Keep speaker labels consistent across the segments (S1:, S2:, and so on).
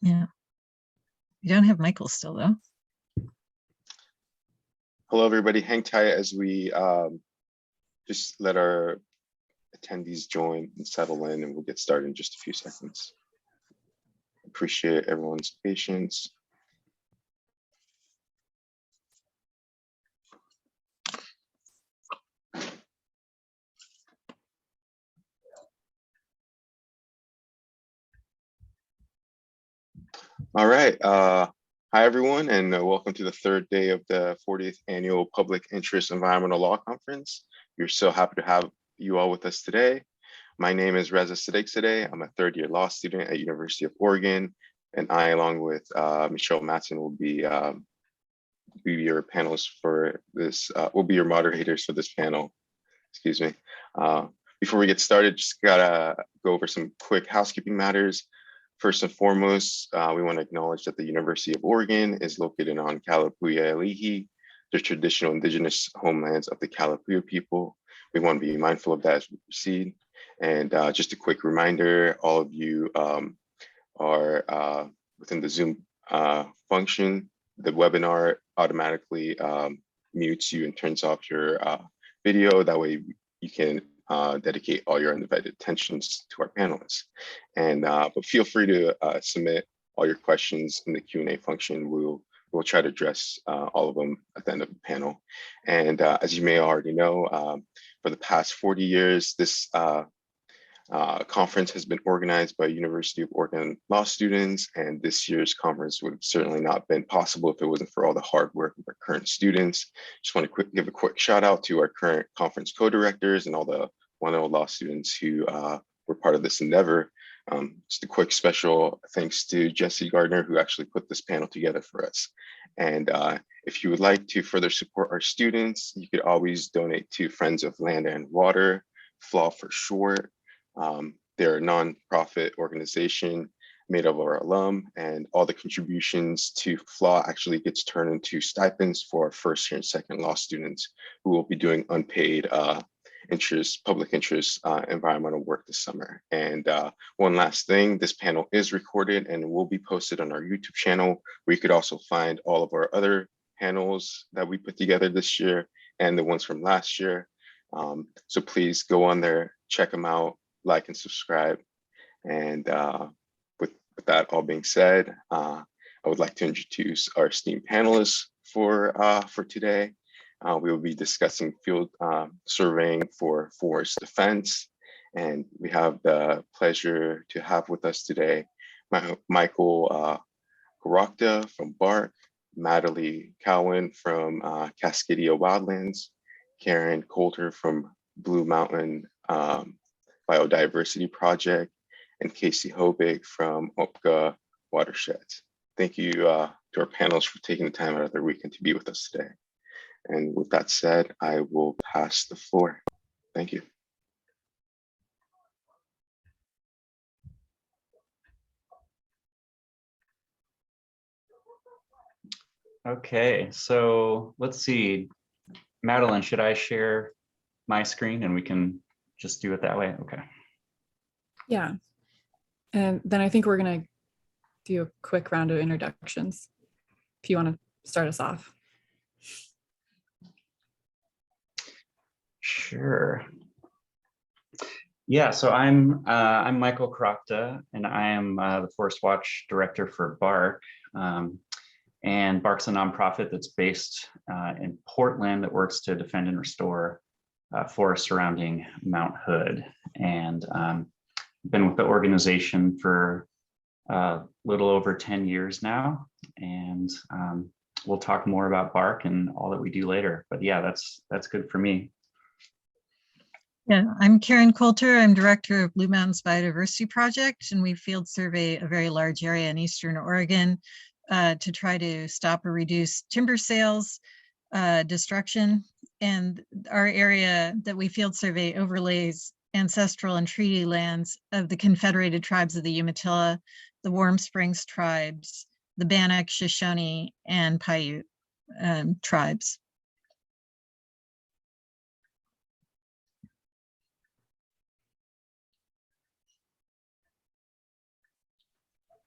S1: Yeah. You don't have Michael still, though.
S2: Hello, everybody. Hang tight as we just let our attendees join and settle in, and we'll get started in just a few seconds. Appreciate everyone's patience. All right. Hi, everyone, and welcome to the third day of the 40th Annual Public Interest Environmental Law Conference. We're so happy to have you all with us today. My name is Reza Sadegzadeh. I'm a third-year law student at University of Oregon, and I, along with Michelle Matson, will be your panelists for this. Will be your moderators for this panel. Excuse me. Before we get started, just gotta go over some quick housekeeping matters. First and foremost, we want to acknowledge that the University of Oregon is located on Kalapuya-Alihi, the traditional indigenous homelands of the Kalapuya people. We want to be mindful of that as we proceed. And just a quick reminder, all of you are within the Zoom function. The webinar automatically mutes you and turns off your video. That way you can dedicate all your undivided attentions to our panelists. And but feel free to submit all your questions in the Q&A function. We'll try to address all of them at the end of the panel. And as you may already know, for the past 40 years, this conference has been organized by University of Oregon law students, and this year's conference would have certainly not been possible if it wasn't for all the hard work of our current students. Just want to give a quick shout out to our current conference co-directors and all the 1L law students who were part of this endeavor. Just a quick special thanks to Jesse Gardner, who actually put this panel together for us. And if you would like to further support our students, you could always donate to Friends of Land and Water, FLAW for short. They're a nonprofit organization made up of our alum, and all the contributions to FLAW actually gets turned into stipends for our first year and second law students who will be doing unpaid public interest environmental work this summer. And one last thing, this panel is recorded and will be posted on our YouTube channel, where you could also find all of our other panels that we put together this year and the ones from last year. So please go on there, check them out, like and subscribe. And with that all being said, I would like to introduce our esteemed panelists for today. We will be discussing field surveying for forest defense. And we have the pleasure to have with us today Michael Krochta from BARC, Madeline Cowen from Cascadia Wildlands, Karen Coulter from Blue Mountain Biodiversity Project, and Casey Hobig from OPCA Watersheds. Thank you to our panelists for taking the time out of their weekend to be with us today. And with that said, I will pass the floor. Thank you.
S3: Okay, so let's see. Madeline, should I share my screen and we can just do it that way? Okay.
S4: Yeah. And then I think we're going to do a quick round of introductions if you want to start us off.
S3: Sure. Yeah, so I'm Michael Krochta, and I am the Forest Watch Director for BARC. And BARC's a nonprofit that's based in Portland that works to defend and restore forests surrounding Mount Hood. And been with the organization for a little over 10 years now. And we'll talk more about BARC and all that we do later. But yeah, that's good for me.
S1: Yeah, I'm Karen Coulter. I'm director of Blue Mountains Biodiversity Project, and we field survey a very large area in Eastern Oregon to try to stop or reduce timber sales, destruction. And our area that we field survey overlays ancestral and treaty lands of the Confederated Tribes of the Umatilla, the Warm Springs tribes, the Bannock, Shoshone, and Paiute tribes.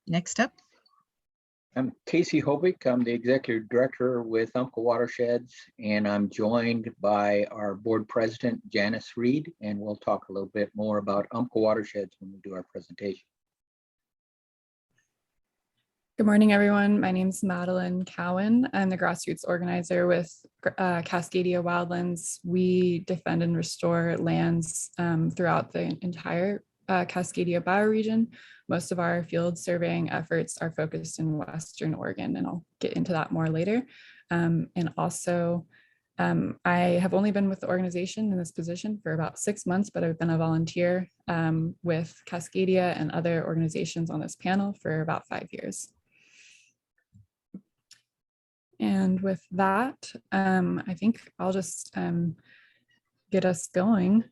S1: Next up.
S5: I'm Casey Hovick. I'm the Executive Director with Umpqua Watersheds, and I'm joined by our Board President, Janice Reed, and we'll talk a little bit more about Umpqua Watersheds when we do our presentation.
S4: Good morning, everyone. My name is Madeline Cowen. I'm the grassroots organizer with Cascadia Wildlands. We defend and restore lands throughout the entire Cascadia bioregion. Most of our field surveying efforts are focused in Western Oregon, and I'll get into that more later. And also, I have only been with the organization in this position for about 6 months, but I've been a volunteer with Cascadia and other organizations on this panel for about 5 years. And with that, I think I'll just get us going.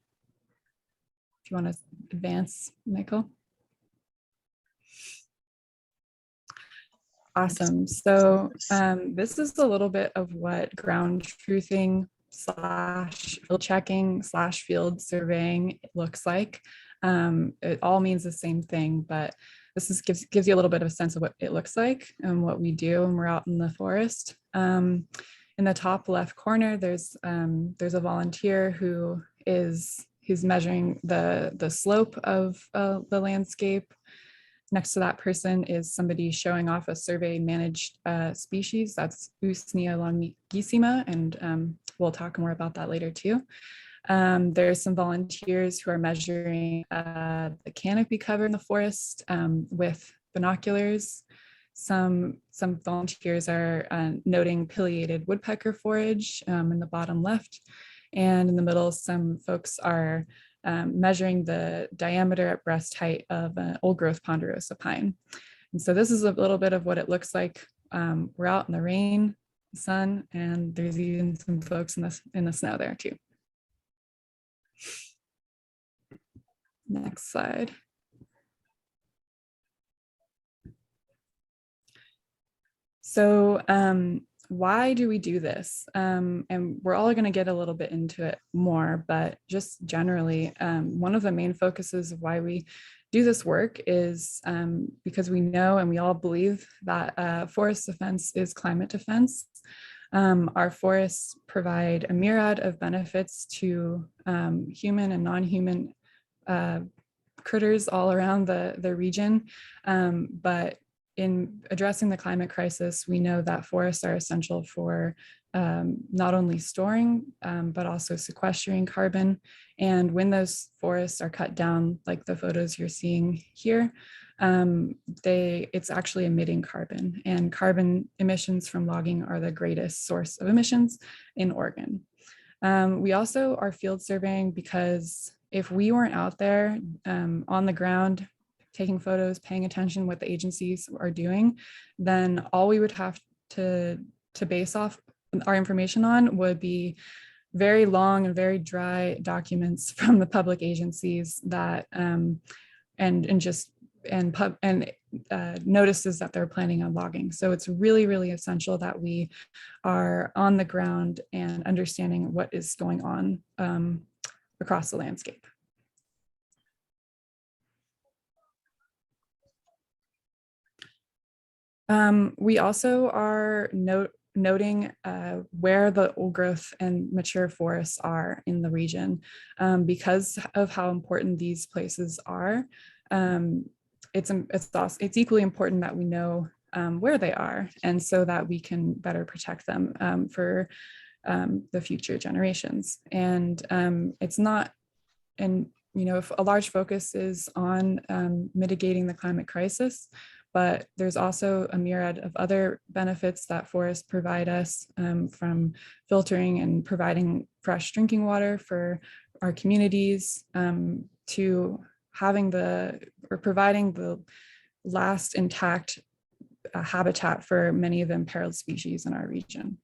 S4: If you want to advance, Michael. Awesome. So this is a little bit of what ground truthing / field checking / field surveying looks like. It all means the same thing, but this gives you a little bit of a sense of what it looks like and what we do when we're out in the forest. In the top left corner, there's a volunteer who's measuring the slope of the landscape. Next to that person is somebody showing off a survey managed species, that's Usnea longiissima, and we'll talk more about that later too. There's some volunteers who are measuring the canopy cover in the forest with binoculars. Some volunteers are noting pileated woodpecker forage in the bottom left. And in the middle, some folks are measuring the diameter at breast height of an old growth ponderosa pine. And so this is a little bit of what it looks like. We're out in the rain, the sun, and there's even some folks in the snow there too. Next slide. So why do we do this? And we're all going to get a little bit into it more, but just generally, one of the main focuses of why we do this work is because we know and we all believe that forest defense is climate defense. Our forests provide a myriad of benefits to human and non-human critters all around the region, but in addressing the climate crisis, we know that forests are essential for not only storing, but also sequestering carbon. And when those forests are cut down, like the photos you're seeing here, it's actually emitting carbon, and carbon emissions from logging are the greatest source of emissions in Oregon. We also are field surveying because if we weren't out there on the ground, taking photos, paying attention what the agencies are doing, then all we would have to base off our information on would be very long and very dry documents from the public agencies that notices that they're planning on logging. So it's really, really essential that we are on the ground and understanding what is going on across the landscape. We also are noting where the old growth and mature forests are in the region. Because of how important these places are, it's equally important that we know where they are, and so that we can better protect them for the future generations. And it's not, and if a large focus is on mitigating the climate crisis, but there's also a myriad of other benefits that forests provide us, from filtering and providing fresh drinking water for our communities, to providing the last intact habitat for many of the imperiled species in our region.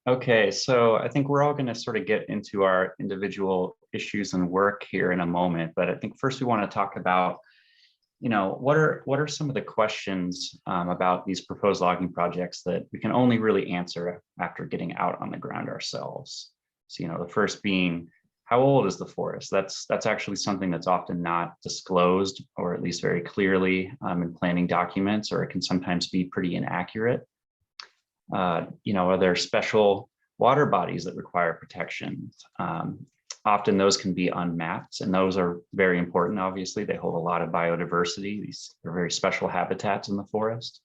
S3: Okay, so I think we're all going to sort of get into our individual issues and work here in a moment, but I think first we want to talk about, what are some of the questions about these proposed logging projects that we can only really answer after getting out on the ground ourselves. So, the first being, how old is the forest? That's actually something that's often not disclosed, or at least very clearly in planning documents, or it can sometimes be pretty inaccurate. Are there special water bodies that require protection? Often those can be unmapped, and those are very important. Obviously, they hold a lot of biodiversity. These are very special habitats in the forest.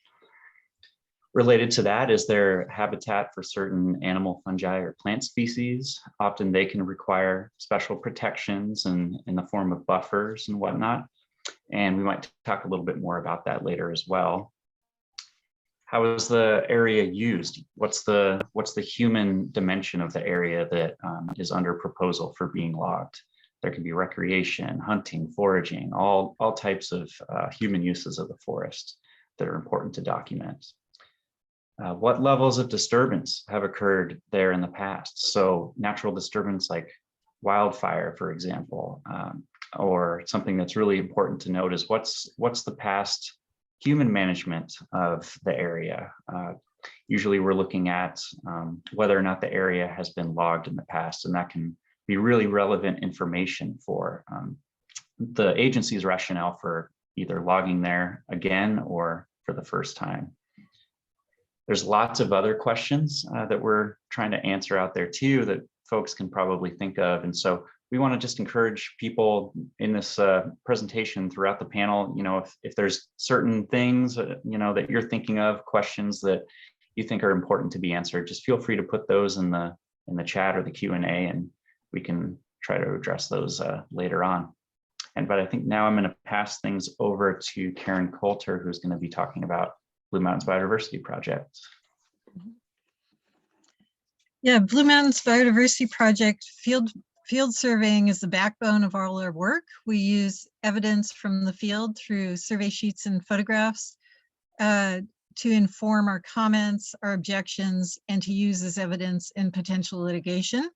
S3: Related to that, is there habitat for certain animal, fungi, or plant species? Often they can require special protections in the form of buffers and whatnot. And we might talk a little bit more about that later as well. How is the area used? What's the human dimension of the area that is under proposal for being logged? There can be recreation, hunting, foraging, all types of human uses of the forest that are important to document. What levels of disturbance have occurred there in the past? So natural disturbance like wildfire, for example, or something that's really important to note is what's the past human management of the area. Usually we're looking at whether or not the area has been logged in the past, and that can be really relevant information for the agency's rationale for either logging there again or for the first time. There's lots of other questions that we're trying to answer out there too that folks can probably think of. And so we want to just encourage people in this presentation throughout the panel, if there's certain things, that you're thinking of, questions that you think are important to be answered, just feel free to put those in the chat or the Q&A, and we can try to address those later on. But I think now I'm going to pass things over to Karen Coulter, who's going to be talking about Blue Mountains Biodiversity Project.
S1: Yeah, Blue Mountains Biodiversity Project field surveying is the backbone of all our work. We use evidence from the field through survey sheets and photographs to inform our comments, our objections, and to use as evidence in potential litigation.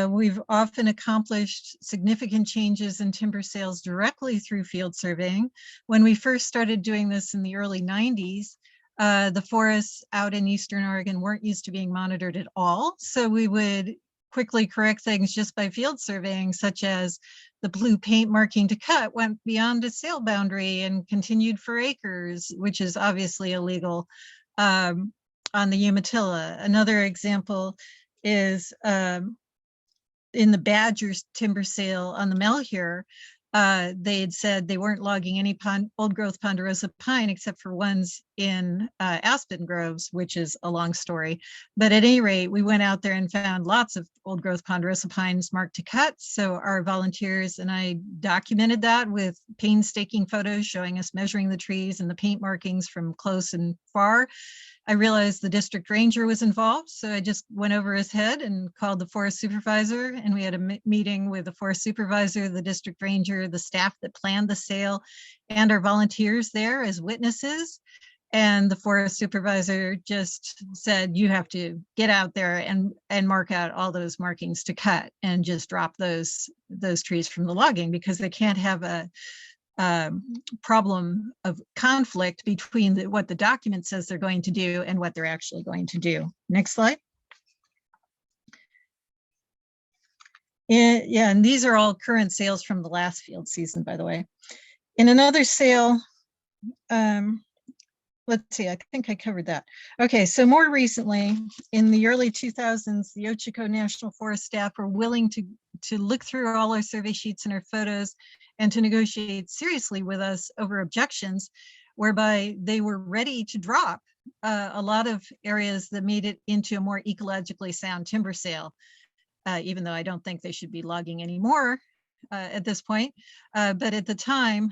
S1: We've often accomplished significant changes in timber sales directly through field surveying. When we first started doing this in the early 90s, the forests out in Eastern Oregon weren't used to being monitored at all. So we would quickly correct things just by field surveying, such as the blue paint marking to cut went beyond a sale boundary and continued for acres, which is obviously illegal on the Umatilla. Another example is in the Badgers timber sale on the Malheur, they had said they weren't logging any old growth ponderosa pine except for ones in aspen groves, which is a long story. But at any rate, we went out there and found lots of old growth ponderosa pines marked to cut. So our volunteers and I documented that with painstaking photos showing us measuring the trees and the paint markings from close and far. I realized the district ranger was involved, so I just went over his head and called the forest supervisor, and we had a meeting with the forest supervisor, the district ranger, the staff that planned the sale, and our volunteers there as witnesses. And the forest supervisor just said, you have to get out there and mark out all those markings to cut and just drop those trees from the logging, because they can't have a problem of conflict between what the document says they're going to do and what they're actually going to do. Next slide. Yeah, and these are all current sales from the last field season, by the way. In another sale, let's see, I think I covered that. Okay, so more recently, in the early 2000s, the Ochoco National Forest staff were willing to look through all our survey sheets and our photos and to negotiate seriously with us over objections, whereby they were ready to drop a lot of areas that made it into a more ecologically sound timber sale, even though I don't think they should be logging anymore at this point. But at the time,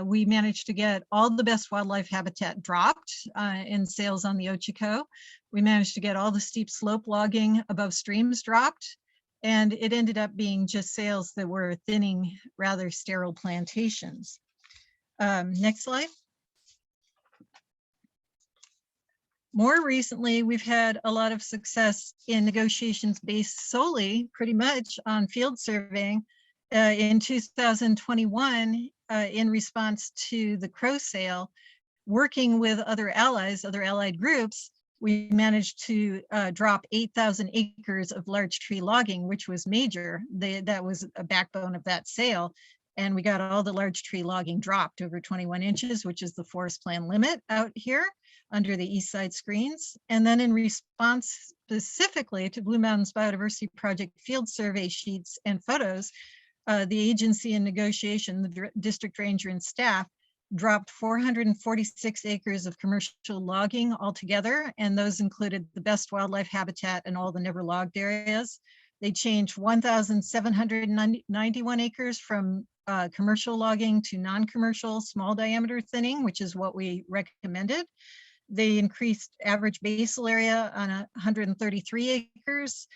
S1: we managed to get all the best wildlife habitat dropped in sales on the Ochoco. We managed to get all the steep slope logging above streams dropped. And it ended up being just sales that were thinning rather sterile plantations. Next slide. More recently, we've had a lot of success in negotiations based solely pretty much on field surveying. In 2021, in response to the crow sale, working with other allies, other allied groups, we managed to drop 8,000 acres of large tree logging, which was major. That was a backbone of that sale. And we got all the large tree logging dropped over 21 inches, which is the forest plan limit out here under the east side screens. And then in response specifically to Blue Mountains Biodiversity Project field survey sheets and photos, the agency in negotiation, the district ranger and staff, dropped 446 acres of commercial logging altogether, and those included the best wildlife habitat and all the never logged areas. They changed 1,791 acres from commercial logging to non-commercial small diameter thinning, which is what we recommended. They increased average basal area on 133 acres.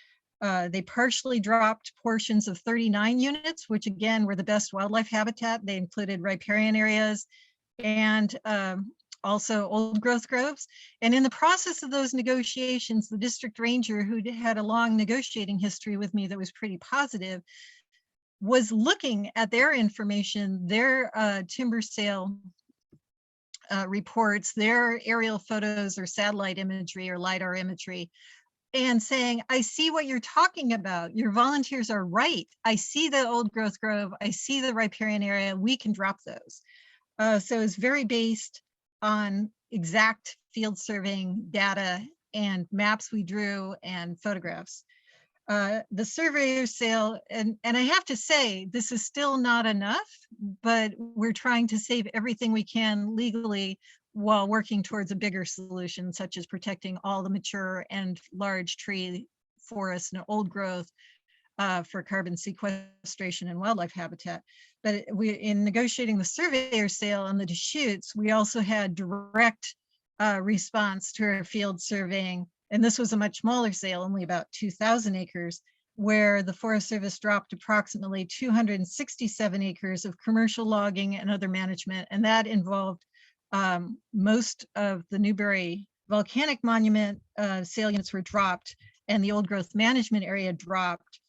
S1: They partially dropped portions of 39 units, which again were the best wildlife habitat. They included riparian areas and also old growth groves. And in the process of those negotiations, the district ranger, who had a long negotiating history with me that was pretty positive, was looking at their information, their timber sale reports, their aerial photos or satellite imagery or LiDAR imagery, and saying, I see what you're talking about. Your volunteers are right. I see the old growth grove. I see the riparian area. We can drop those. So it's very based on exact field surveying data and maps we drew and photographs. The surveyor sale, and I have to say, this is still not enough, but we're trying to save everything we can legally while working towards a bigger solution, such as protecting all the mature and large tree forests and old growth for carbon sequestration and wildlife habitat. But in negotiating the surveyor sale on the Deschutes, we also had direct response to our field surveying. And this was a much smaller sale, only about 2,000 acres, where the Forest Service dropped approximately 267 acres of commercial logging and other management. And that involved most of the Newberry Volcanic Monument sale units were dropped, and the old growth management area dropped.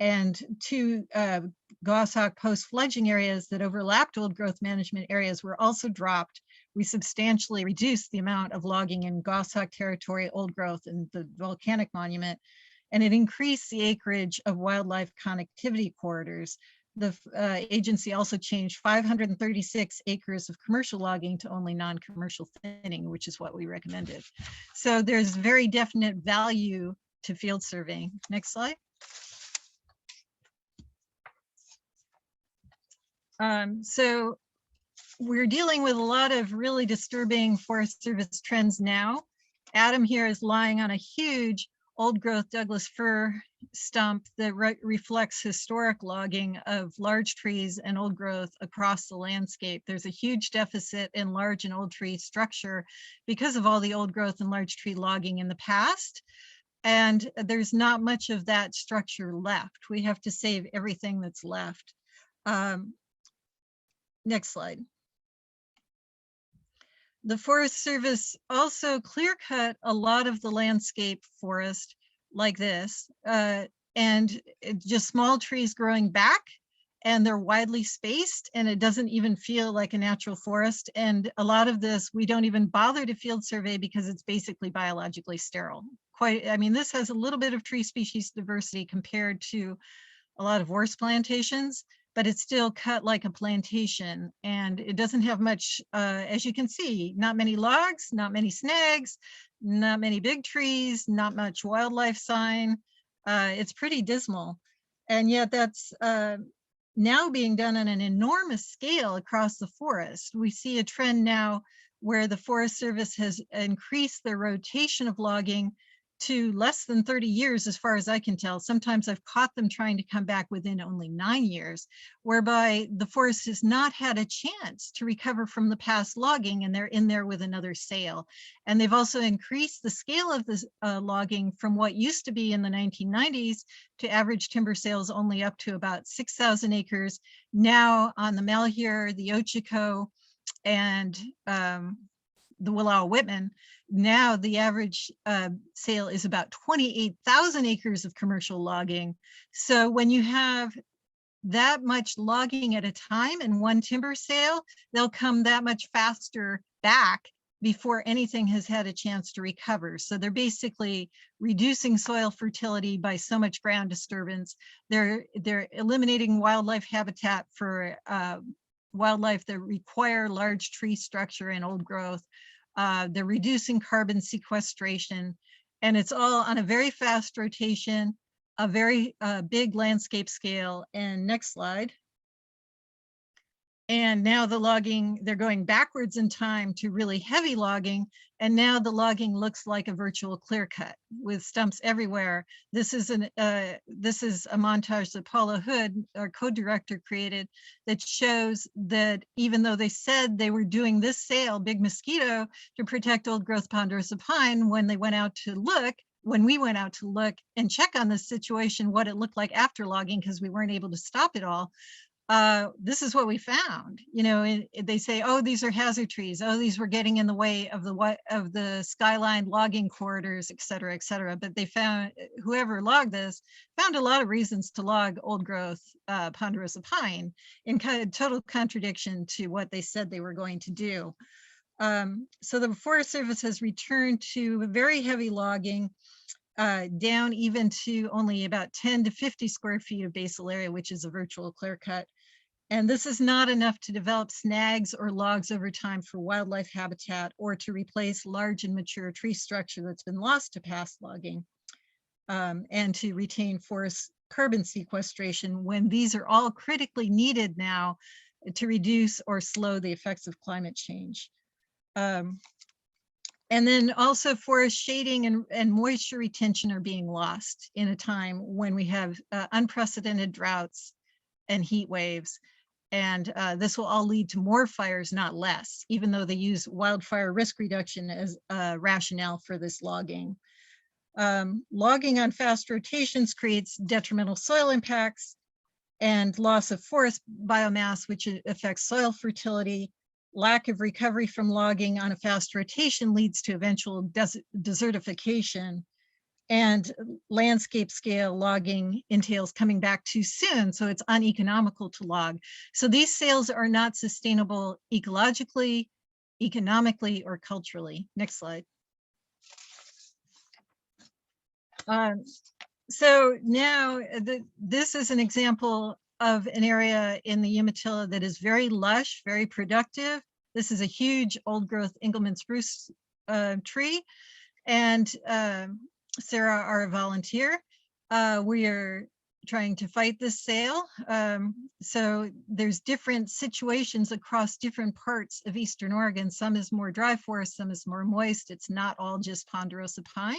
S1: And two goshawk post-fledging areas that overlapped old growth management areas were also dropped. We substantially reduced the amount of logging in goshawk territory, old growth, and the volcanic monument, and it increased the acreage of wildlife connectivity corridors. The agency also changed 536 acres of commercial logging to only non-commercial thinning, which is what we recommended. So there's very definite value to field surveying. Next slide. So we're dealing with a lot of really disturbing Forest Service trends now. Adam here is lying on a huge old growth Douglas fir stump that reflects historic logging of large trees and old growth across the landscape. There's a huge deficit in large and old tree structure because of all the old growth and large tree logging in the past. And there's not much of that structure left. We have to save everything that's left. Next slide. The Forest Service also clear cut a lot of the landscape forest like this, and just small trees growing back, and they're widely spaced, and it doesn't even feel like a natural forest. And a lot of this, we don't even bother to field survey because it's basically biologically sterile. I mean, this has a little bit of tree species diversity compared to a lot of horse plantations, but it's still cut like a plantation, and it doesn't have much, as you can see, not many logs, not many snags, not many big trees, not much wildlife sign. It's pretty dismal. And yet that's now being done on an enormous scale across the forest. We see a trend now where the Forest Service has increased their rotation of logging to less than 30 years, as far as I can tell. Sometimes I've caught them trying to come back within only 9 years, whereby the forest has not had a chance to recover from the past logging, and they're in there with another sale. And they've also increased the scale of this logging from what used to be in the 1990s to average timber sales only up to about 6,000 acres. Now on the Malheur, the Ochiko, and the Willow Whitman, now the average sale is about 28,000 acres of commercial logging. So when you have that much logging at a time in one timber sale, they'll come that much faster back before anything has had a chance to recover. So they're basically reducing soil fertility by so much ground disturbance. They're eliminating wildlife habitat for wildlife that require large tree structure and old growth. They're reducing carbon sequestration, and it's all on a very fast rotation, a very big landscape scale. And next slide. And now the logging, they're going backwards in time to really heavy logging. And now the logging looks like a virtual clear cut with stumps everywhere. This is a montage that Paula Hood, our co-director, created that shows that even though they said they were doing this sale, Big Mosquito, to protect old growth ponderosa pine, when they went out to look, when we went out to look and check on this situation, what it looked like after logging, because we weren't able to stop it all. This is what we found. You know, they say, oh, these are hazard trees. Oh, these were getting in the way of the skyline logging corridors, et cetera, et cetera. But they found, whoever logged this found a lot of reasons to log old growth ponderosa pine in kind of total contradiction to what they said they were going to do. So the Forest Service has returned to very heavy logging, down even to only about 10 to 50 square feet of basal area, which is a virtual clear cut. And this is not enough to develop snags or logs over time for wildlife habitat or to replace large and mature tree structure that's been lost to past logging, and to retain forest carbon sequestration when these are all critically needed now to reduce or slow the effects of climate change. And then also forest shading and moisture retention are being lost in a time when we have unprecedented droughts and heat waves. And this will all lead to more fires, not less, even though they use wildfire risk reduction as a rationale for this logging. Logging on fast rotations creates detrimental soil impacts and loss of forest biomass, which affects soil fertility. Lack of recovery from logging on a fast rotation leads to eventual desertification, and landscape scale logging entails coming back too soon, so it's uneconomical to log. So these sales are not sustainable ecologically, economically, or culturally. Next slide. So now this is an example of an area in the Umatilla that is very lush, very productive. This is a huge old growth Engelmann spruce tree. And Sarah, our volunteer, we are trying to fight this sale. So there's different situations across different parts of Eastern Oregon. Some is more dry forest, some is more moist. It's not all just ponderosa pine.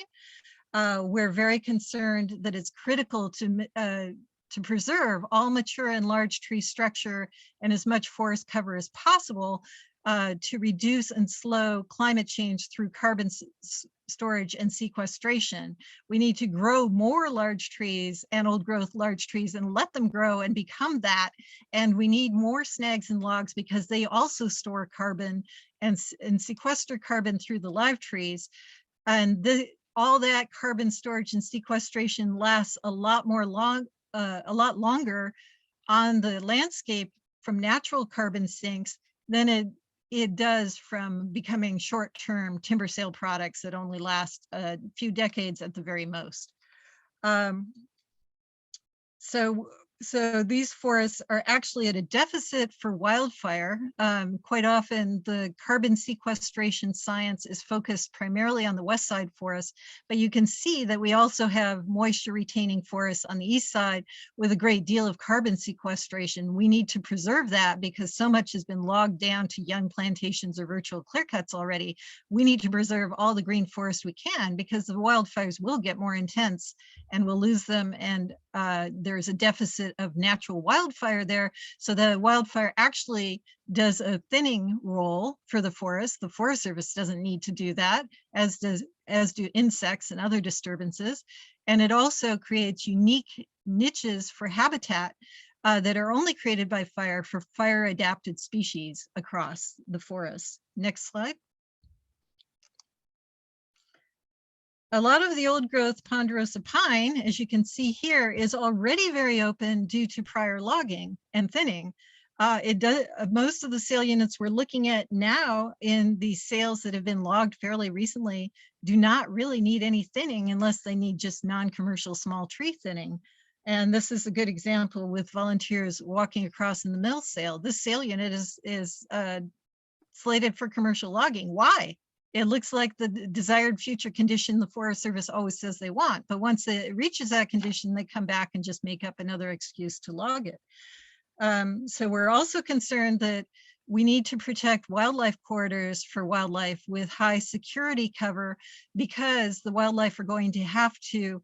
S1: We're very concerned that it's critical to preserve all mature and large tree structure and as much forest cover as possible to reduce and slow climate change through carbon storage and sequestration. We need to grow more large trees and old growth large trees and let them grow and become that. And we need more snags and logs because they also store carbon and sequester carbon through the live trees. And all that carbon storage and sequestration lasts a lot longer on the landscape from natural carbon sinks than it does from becoming short-term timber sale products that only last a few decades at the very most. So these forests are actually at a deficit for wildfire. Quite often the carbon sequestration science is focused primarily on the west side forests, but you can see that we also have moisture retaining forests on the east side with a great deal of carbon sequestration. We need to preserve that because so much has been logged down to young plantations or virtual clear cuts already. We need to preserve all the green forest we can because the wildfires will get more intense and we'll lose them, and there's a deficit of natural wildfire there. So the wildfire actually does a thinning role for the forest. The Forest Service doesn't need to do that, as do insects and other disturbances. And it also creates unique niches for habitat that are only created by fire for fire adapted species across the forest. Next slide. A lot of the old growth ponderosa pine, as you can see here, is already very open due to prior logging and thinning. It does. Most of the sale units we're looking at now in the sales that have been logged fairly recently do not really need any thinning unless they need just non-commercial small tree thinning. And this is a good example with volunteers walking across in the mill sale. This sale unit is slated for commercial logging. Why? It looks like the desired future condition the Forest Service always says they want. But once it reaches that condition, they come back and just make up another excuse to log it. So we're also concerned that we need to protect wildlife corridors for wildlife with high security cover, because the wildlife are going to have to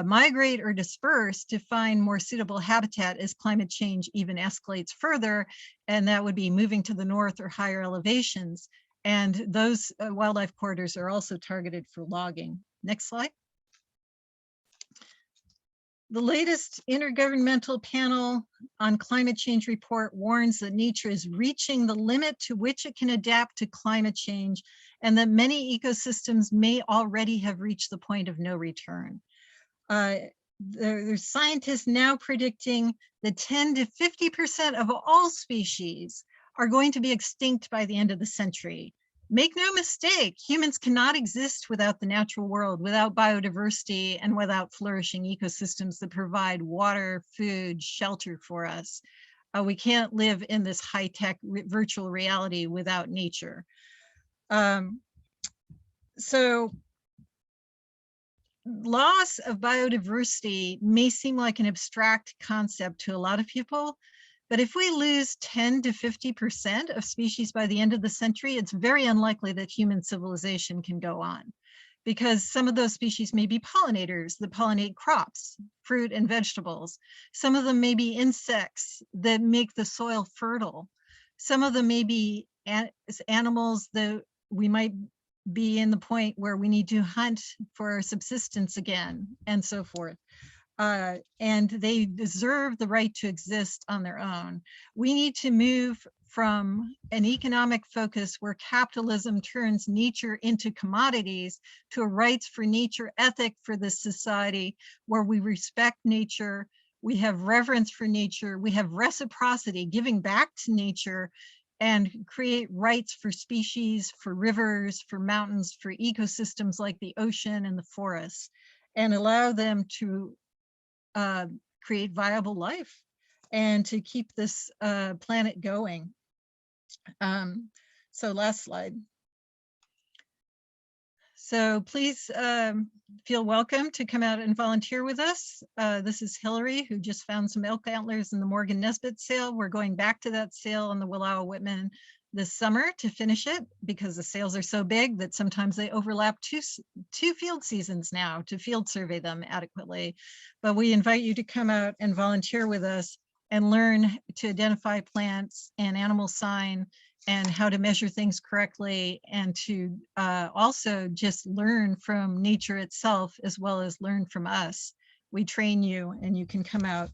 S1: migrate or disperse to find more suitable habitat as climate change even escalates further. And that would be moving to the north or higher elevations. And those wildlife corridors are also targeted for logging. Next slide. The latest Intergovernmental Panel on Climate Change report warns that nature is reaching the limit to which it can adapt to climate change, and that many ecosystems may already have reached the point of no return. There's scientists now predicting that 10 to 50% of all species are going to be extinct by the end of the century. Make no mistake, humans cannot exist without the natural world, without biodiversity, and without flourishing ecosystems that provide water, food, shelter for us. We can't live in this high-tech virtual reality without nature. So loss of biodiversity may seem like an abstract concept to a lot of people, but if we lose 10 to 50% of species by the end of the century, it's very unlikely that human civilization can go on, because some of those species may be pollinators that pollinate crops, fruit and vegetables. Some of them may be insects that make the soil fertile. Some of them may be animals that we might be in the point where we need to hunt for subsistence again, and so forth. And they deserve the right to exist on their own. We need to move from an economic focus where capitalism turns nature into commodities to a rights for nature ethic for this society, where we respect nature, we have reverence for nature, we have reciprocity, giving back to nature, and create rights for species, for rivers, for mountains, for ecosystems like the ocean and the forests, and allow them to create viable life and to keep this planet going. So last slide. So please feel welcome to come out and volunteer with us. This is Hillary, who just found some elk antlers in the Morgan Nesbitt sale. We're going back to that sale on the Willowa Whitman this summer to finish it, because the sales are so big that sometimes they overlap two field seasons now to field survey them adequately. But we invite you to come out and volunteer with us and learn to identify plants and animal sign and how to measure things correctly, and to also just learn from nature itself as well as learn from us. We train you and you can come out.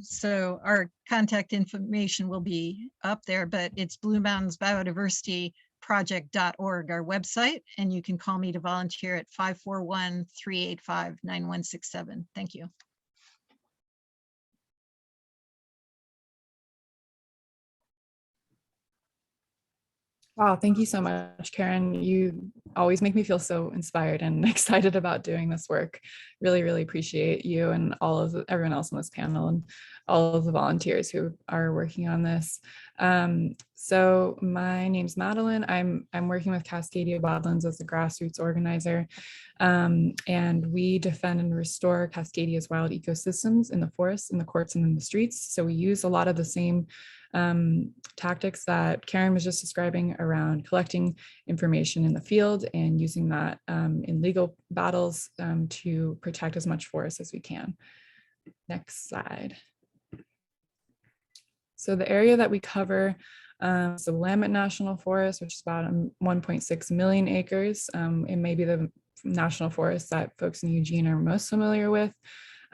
S1: So our contact information will be up there, but it's Blue Mountains Biodiversity Project.org, our website, and you can call me to volunteer at 541-385-9167. Thank you.
S4: Wow, thank you so much, Karen. You always make me feel so inspired and excited about doing this work. Really, really appreciate you and everyone else on this panel and all of the volunteers who are working on this. So my name's Madeline. I'm working with Cascadia Wildlands as a grassroots organizer, and we defend and restore Cascadia's wild ecosystems in the forests, in the courts, and in the streets. So we use a lot of the same tactics that Karen was just describing around collecting information in the field and using that in legal battles to protect as much forest as we can. Next slide. So the area that we cover is the Willamette National Forest, which is about 1.6 million acres. It may be the national forest that folks in Eugene are most familiar with.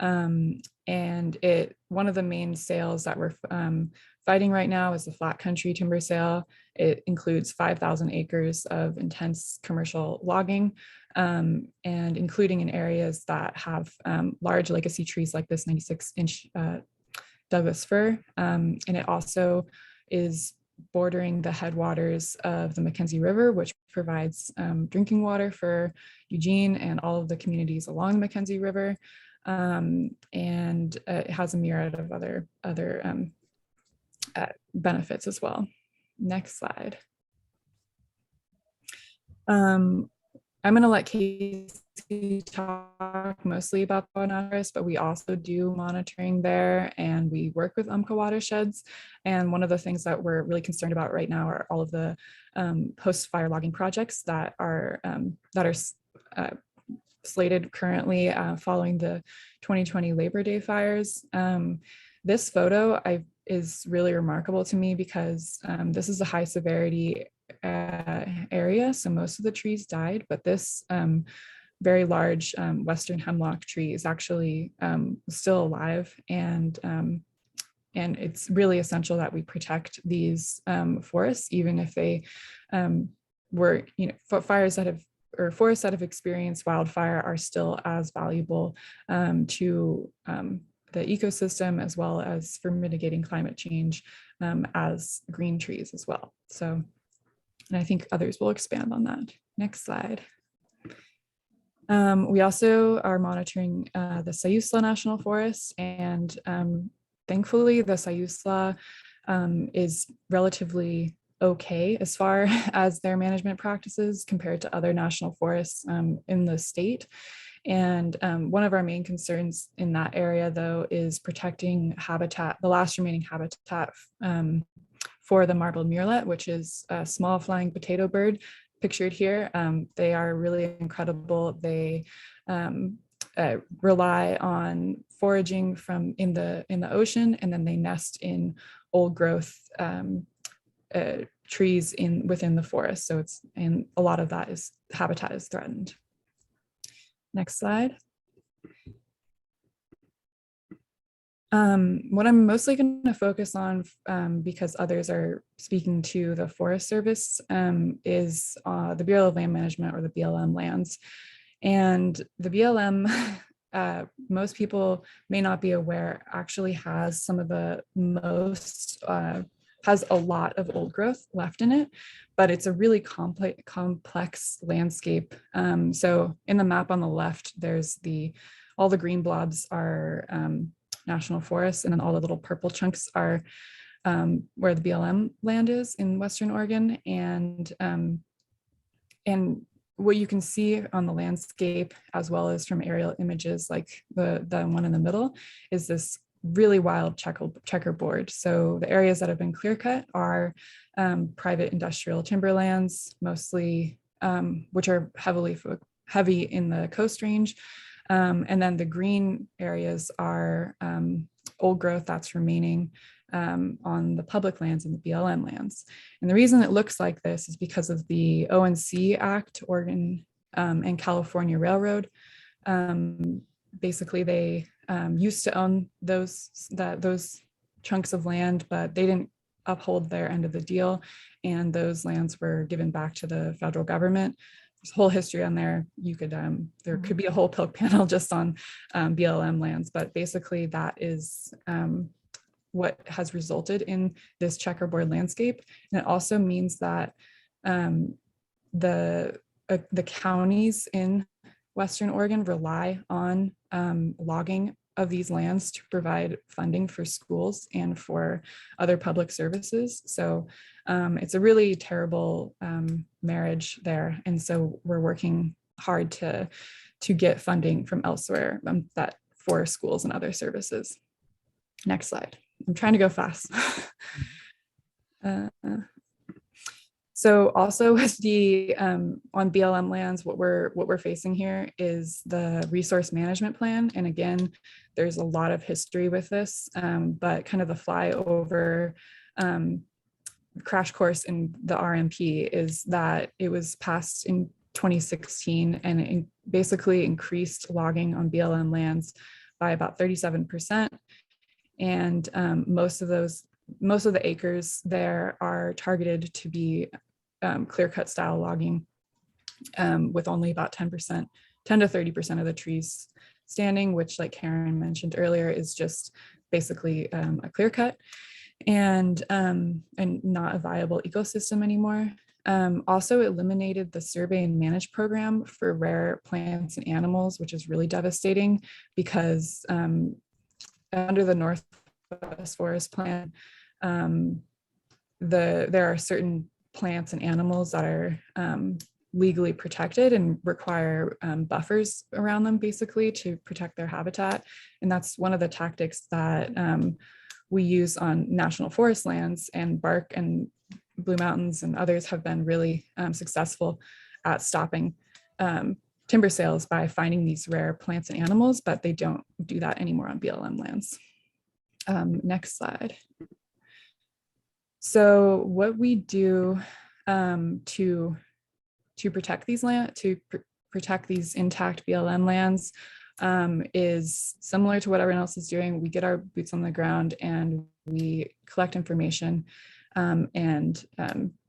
S4: And one of the main sales that we're fighting right now is the flat country timber sale. It includes 5,000 acres of intense commercial logging, and including in areas that have large legacy trees like this 96-inch Douglas fir, and it also is bordering the headwaters of the Mackenzie River, which provides drinking water for Eugene and all of the communities along the Mackenzie River. And it has a myriad of other benefits as well. Next slide. I'm going to let Casey talk mostly about the rainforest, but we also do monitoring there, and we work with Umpqua watersheds. And one of the things that we're really concerned about right now are all of the post-fire logging projects that are slated currently following the 2020 Labor Day fires. This photo is really remarkable to me because this is a high severity area, so most of the trees died, but this very large western hemlock tree is actually still alive, and it's really essential that we protect these forests, even if they were, fires that have, or forests that have experienced wildfire are still as valuable to the ecosystem, as well as for mitigating climate change as green trees as well. So, and I think others will expand on that. Next slide. We also are monitoring the Sayusla National Forest, and thankfully the Sayusla is relatively okay as far as their management practices compared to other national forests in the state. And one of our main concerns in that area, though, is protecting habitat, the last remaining habitat for the marbled murrelet, which is a small flying potato bird pictured here. They are really incredible. They rely on foraging from in the ocean, and then they nest in old growth trees within the forest. So and a lot of that habitat is threatened. Next slide. What I'm mostly going to focus on, because others are speaking to the Forest Service, is the Bureau of Land Management, or the BLM Lands. And the BLM, most people may not be aware, actually has some of the most, has a lot of old growth left in it, but it's a really complex landscape. So in the map on the left, there's all the green blobs are national forests, and then all the little purple chunks are where the BLM land is in Western Oregon. And what you can see on the landscape, as well as from aerial images like the one in the middle, is this really wild checkerboard. So the areas that have been clear cut are private industrial timberlands, mostly, which are heavy in the Coast Range. And then the green areas are old growth that's remaining on the public lands and the BLM lands. And the reason it looks like this is because of the ONC Act, Oregon and California Railroad. Basically, they used to own those chunks of land, but they didn't uphold their end of the deal, and those lands were given back to the federal government. There's a whole history on there. You could there could be a whole PILC panel just on BLM lands, but basically that is what has resulted in this checkerboard landscape. And it also means that the counties in Western Oregon rely on logging of these lands to provide funding for schools and for other public services. So it's a really terrible marriage there. And so we're working hard to get funding from elsewhere for schools and other services. Next slide. I'm trying to go fast. So also with the on BLM lands, what we're facing here is the resource management plan. And again, there's a lot of history with this, but kind of the flyover crash course in the RMP is that it was passed in 2016, and it basically increased logging on BLM lands by about 37%. And most of the acres there are targeted to be clear-cut style logging, with only about 10 to 30% of the trees standing, which, like Karen mentioned earlier, is just basically a clear cut and not a viable ecosystem anymore. Also eliminated the survey and manage program for rare plants and animals, which is really devastating because under the Northwest Forest Plan, there are certain plants and animals that are legally protected and require buffers around them basically to protect their habitat. And that's one of the tactics that we use on national forest lands, and BARC and Blue Mountains and others have been really successful at stopping timber sales by finding these rare plants and animals, but they don't do that anymore on BLM lands. Next slide. So what we do to protect these protect these intact BLM lands is similar to what everyone else is doing. We get our boots on the ground and we collect information.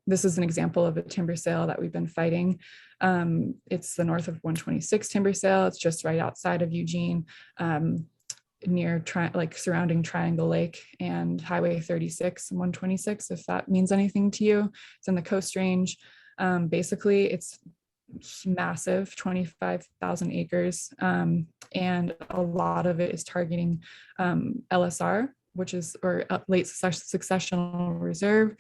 S4: This is an example of a timber sale that we've been fighting. It's the north of 126 timber sale. It's just right outside of Eugene, near surrounding Triangle Lake and Highway 36 and 126, if that means anything to you. It's in the Coast Range. Basically, it's massive, 25,000 acres, and a lot of it is targeting LSR, which is late successional reserve.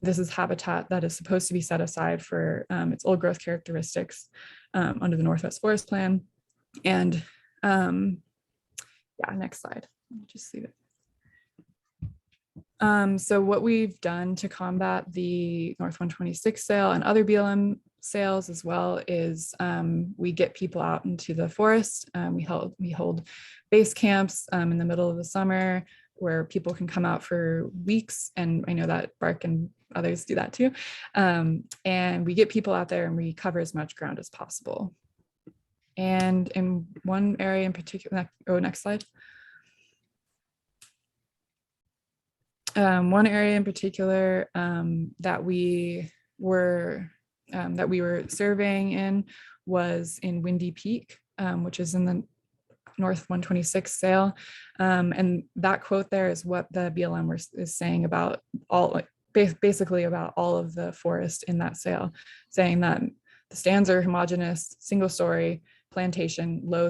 S4: This is habitat that is supposed to be set aside for its old growth characteristics under the Northwest Forest Plan. And yeah, next slide. I'll just leave it. So what we've done to combat the North 126 sale and other BLM sales as well is we get people out into the forest. We hold base camps in the middle of the summer where people can come out for weeks. And I know that BARC and others do that too. And we get people out there and we cover as much ground as possible. And in one area in particular, next slide. One area in particular that we were surveying in was in Windy Peak, which is in the North 126 sale. And that quote there is what the BLM is saying about basically about all of the forest in that sale, saying that the stands are homogeneous, single story, plantation, low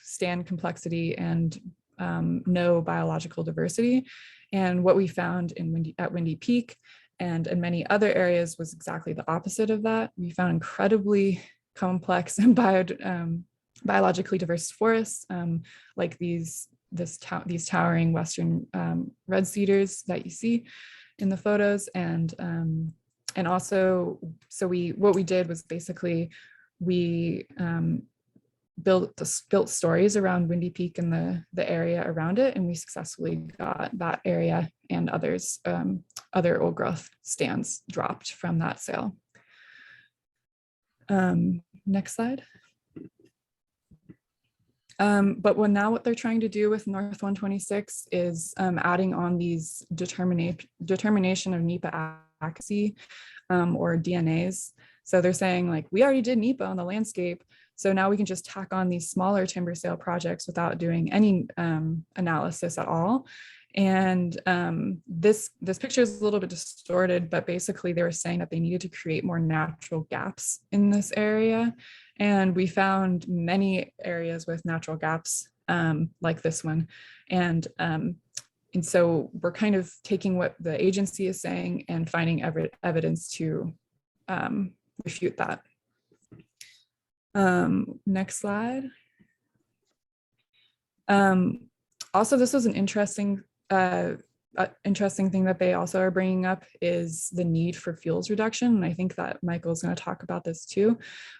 S4: stand complexity, and no biological diversity. And what we found at Windy Peak and in many other areas was exactly the opposite of that. We found incredibly complex and biologically diverse forests, like these towering western red cedars that you see in the photos. And also, what we did was basically we built stories around Windy Peak and the area around it, and we successfully got that area and other old growth stands dropped from that sale. Next slide. But what they're trying to do with North 126 is adding on these determination of NEPA accuracy or DNAs. So they're saying, like, we already did NEPA on the landscape, so now we can just tack on these smaller timber sale projects without doing any analysis at all. And this picture is a little bit distorted, but basically they were saying that they needed to create more natural gaps in this area. And we found many areas with natural gaps like this one. And so we're kind of taking what the agency is saying and finding evidence to refute that. Next slide. Also, this was an interesting thing that they also are bringing up is the need for fuels reduction. And I think that Michael's going to talk about this too.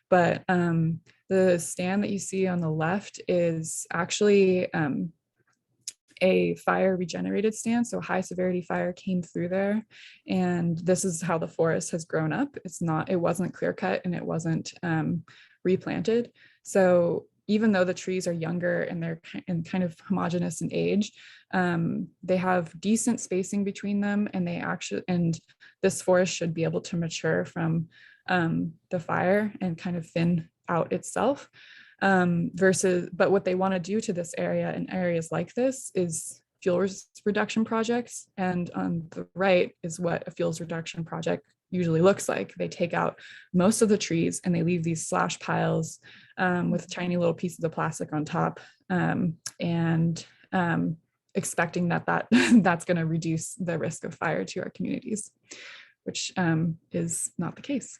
S4: But the stand that you see on the left is actually a fire regenerated stand. So high severity fire came through there. And this is how the forest has grown up. It wasn't clear cut and it wasn't replanted. So even though the trees are younger and they're kind of homogeneous in age, they have decent spacing between them, and this forest should be able to mature from the fire and kind of thin out itself. But what they want to do to this area and areas like this is reduction projects. And on the right is what a fuels reduction project usually looks like. They take out most of the trees and they leave these slash piles with tiny little pieces of plastic on top, and expecting that that's going to reduce the risk of fire to our communities, which is not the case.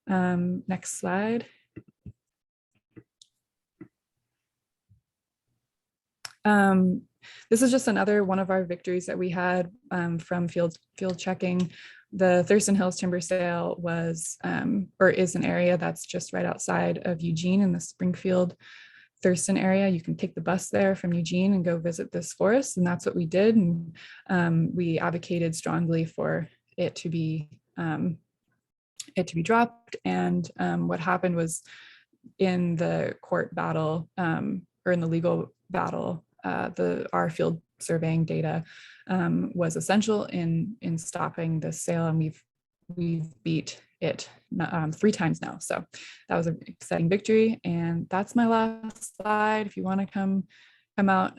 S4: Next slide. This is just another one of our victories that we had from field checking. The Thurston Hills timber sale was or is an area that's just right outside of Eugene in the Springfield Thurston area. You can take the bus there from Eugene and go visit this forest, and that's what we did. And we advocated strongly for it to be dropped. And what happened was, in the court battle or in the legal battle, our field surveying data was essential in stopping the sale, and we've beat it 3 times now. So that was an exciting victory. And that's my last slide. If you want to come out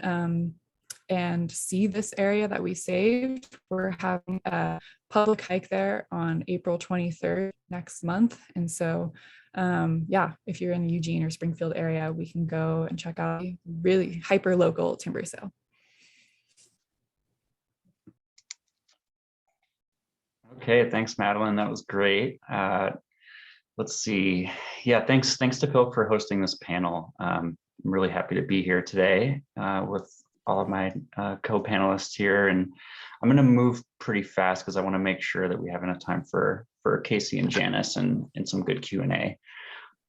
S4: and see this area that we saved, we're having a public hike there on April 23rd next month. And so yeah, if you're in the Eugene or Springfield area, we can go and check out a really hyper local timber sale.
S3: Okay, thanks, Madeline. That was great. Let's see. Yeah, thanks to Phil for hosting this panel. I'm really happy to be here today with all of my co-panelists here, and I'm going to move pretty fast because I want to make sure that we have enough time for Casey and Janice and some good Q&A.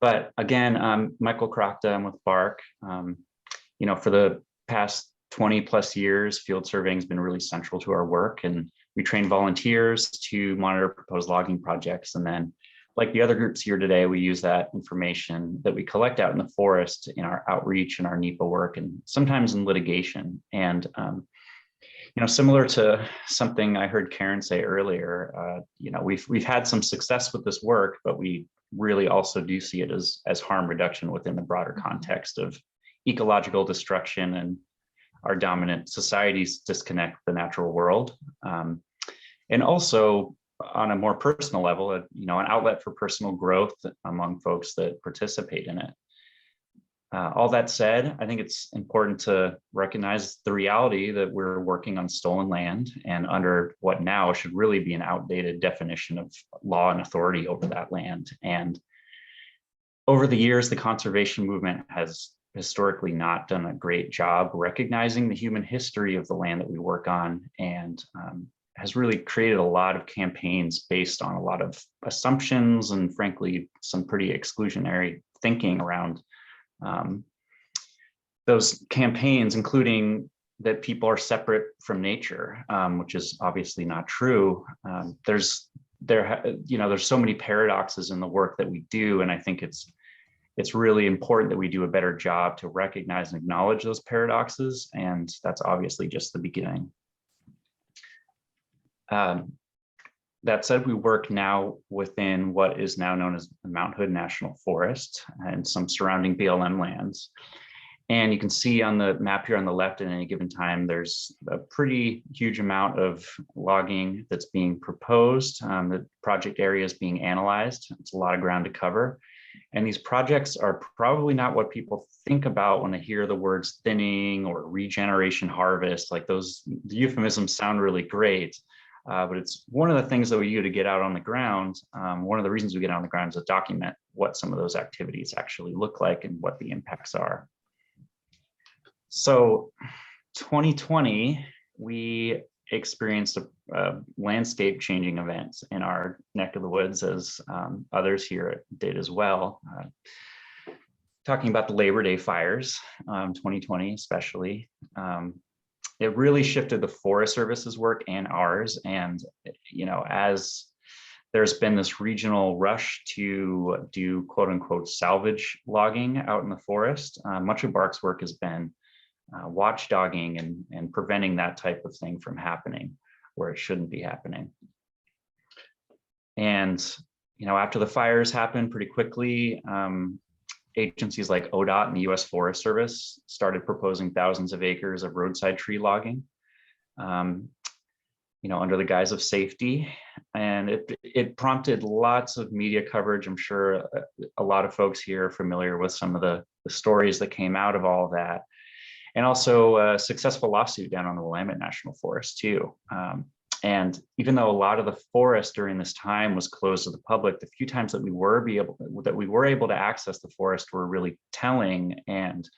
S3: But again, I'm Michael Krochta. I'm with BARC. You know, for the past 20 plus years, field surveying has been really central to our work, and we train volunteers to monitor proposed logging projects. And then, like the other groups here today, we use that information that we collect out in the forest in our outreach and our NEPA work, and sometimes in litigation. And you know, similar to something I heard Karen say earlier, you know, we've had some success with this work, but we really also do see it as harm reduction within the broader context of ecological destruction and our dominant society's disconnect with the natural world. And also on a more personal level, you know, an outlet for personal growth among folks that participate in it. All that said, I think it's important to recognize the reality that we're working on stolen land and under what now should really be an outdated definition of law and authority over that land. And over the years, the conservation movement has historically not done a great job recognizing the human history of the land that we work on, and has really created a lot of campaigns based on a lot of assumptions and frankly, some pretty exclusionary thinking around those campaigns, including that people are separate from nature, which is obviously not true. There's so many paradoxes in the work that we do, and I think it's really important that we do a better job to recognize and acknowledge those paradoxes, and that's obviously just the beginning. That said, we work now within what is now known as the Mount Hood National Forest and some surrounding BLM lands. And you can see on the map here on the left, at any given time, there's a pretty huge amount of logging that's being proposed. The project area is being analyzed. It's a lot of ground to cover. And these projects are probably not what people think about when they hear the words thinning or regeneration harvest. Like those euphemisms sound really great. But it's one of the things that we do to get out on the ground. One of the reasons we get out on the ground is to document what some of those activities actually look like and what the impacts are. So 2020, we experienced a landscape changing event in our neck of the woods, as others here did as well. Talking about the Labor Day fires, 2020 especially. It really shifted the Forest Service's work and ours. And, you know, as there's been this regional rush to do quote unquote salvage logging out in the forest, much of BARC's work has been watchdogging and preventing that type of thing from happening where it shouldn't be happening. And, you know, after the fires happened pretty quickly, agencies like ODOT and the US Forest Service started proposing thousands of acres of roadside tree logging. under the guise of safety. And it prompted lots of media coverage. I'm sure a lot of folks here are familiar with some of the stories that came out of all of that. And also a successful lawsuit down on the Willamette National Forest too. And even though a lot of the forest during this time was closed to the public, the few times that we were able to access the forest were really telling and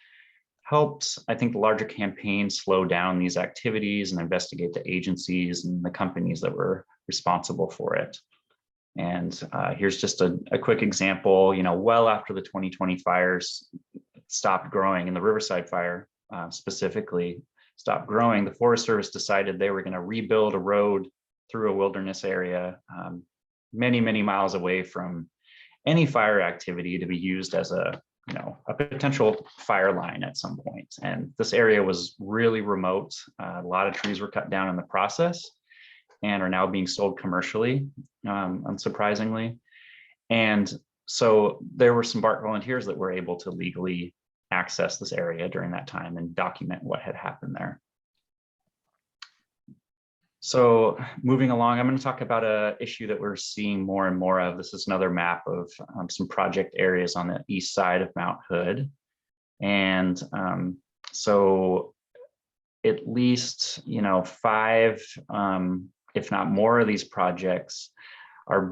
S3: helped, I think, the larger campaign slow down these activities and investigate the agencies and the companies that were responsible for it. And here's just a quick example, well after the 2020 fires stopped growing, and the Riverside fire specifically stopped growing, the Forest Service decided they were going to rebuild a road through a wilderness area many, many miles away from any fire activity to be used as a potential fire line at some point. And this area was really remote. A lot of trees were cut down in the process and are now being sold commercially, unsurprisingly. And so there were some BARC volunteers that were able to legally access this area during that time and document what had happened there. So moving along, I'm going to talk about an issue that we're seeing more and more of. This is another map of some project areas on the east side of Mount Hood. And so at least, 5, if not more of these projects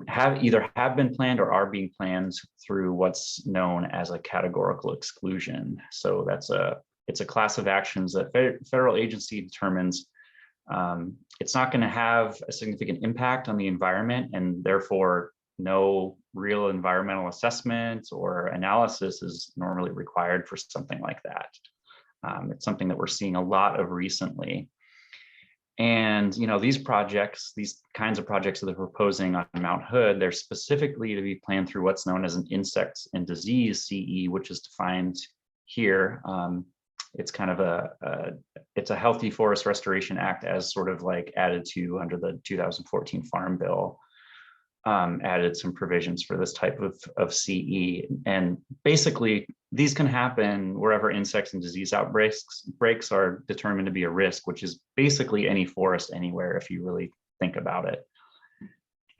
S3: have been planned or are being planned through what's known as a categorical exclusion. So it's a class of actions that federal agency determines it's not going to have a significant impact on the environment, and therefore no real environmental assessment or analysis is normally required for something like that. It's something that we're seeing a lot of recently. And these kinds of projects that they're proposing on Mount Hood, they're specifically to be planned through what's known as an insects and disease CE, which is defined here. It's kind of it's a Healthy Forest Restoration Act as sort of like added to under the 2014 Farm Bill, added some provisions for this type of CE. And basically these can happen wherever insects and disease outbreaks are determined to be a risk, which is basically any forest anywhere if you really think about it.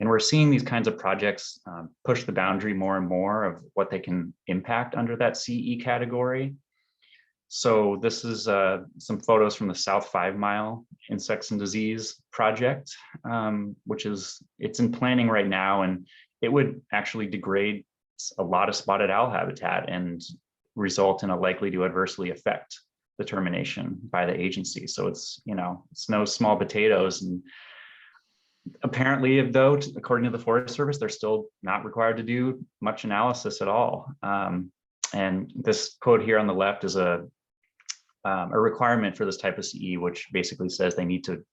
S3: And we're seeing these kinds of projects push the boundary more and more of what they can impact under that CE category. So this is some photos from the South 5 Mile Insects and Disease Project, which it's in planning right now, and it would actually degrade a lot of spotted owl habitat and result in a likely to adversely affect determination by the agency. So it's no small potatoes. And apparently, though, according to the Forest Service, they're still not required to do much analysis at all. And this quote here on the left is a requirement for this type of CE, which basically says they need to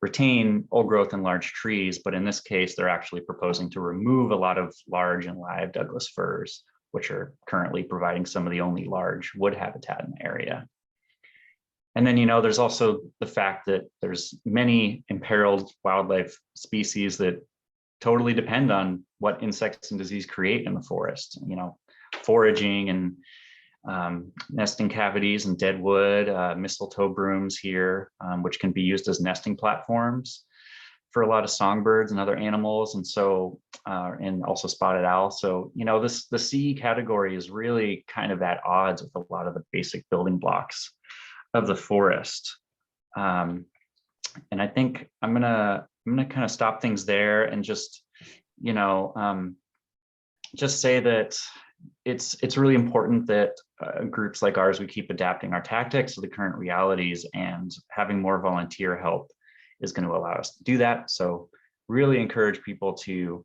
S3: retain old growth and large trees. But in this case, they're actually proposing to remove a lot of large and live Douglas firs, which are currently providing some of the only large wood habitat in the area. And then, there's also the fact that there's many imperiled wildlife species that totally depend on what insects and disease create in the forest, foraging and nesting cavities and dead wood, mistletoe brooms here, which can be used as nesting platforms for a lot of songbirds and other animals, and so and also spotted owl. So the CE category is really kind of at odds with a lot of the basic building blocks of the forest. And I think I'm gonna kind of stop things there and just say that it's really important that groups like ours, we keep adapting our tactics to the current realities, and having more volunteer help is going to allow us to do that. So really encourage people to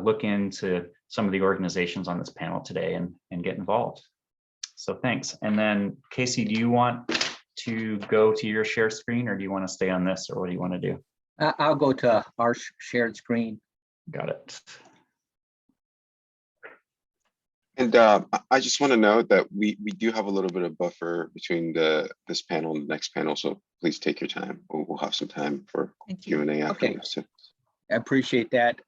S3: look into some of the organizations on this panel today and get involved. So thanks. And then Casey, do you want to go to your share screen, or do you want to stay on this, or what do you want to do?
S5: I'll go to our shared screen.
S3: Got it.
S2: And I just want to note that we do have a little bit of buffer between this panel and the next panel, so please take your time. We'll have some time for Q&A afterwards.
S5: Okay. I appreciate that.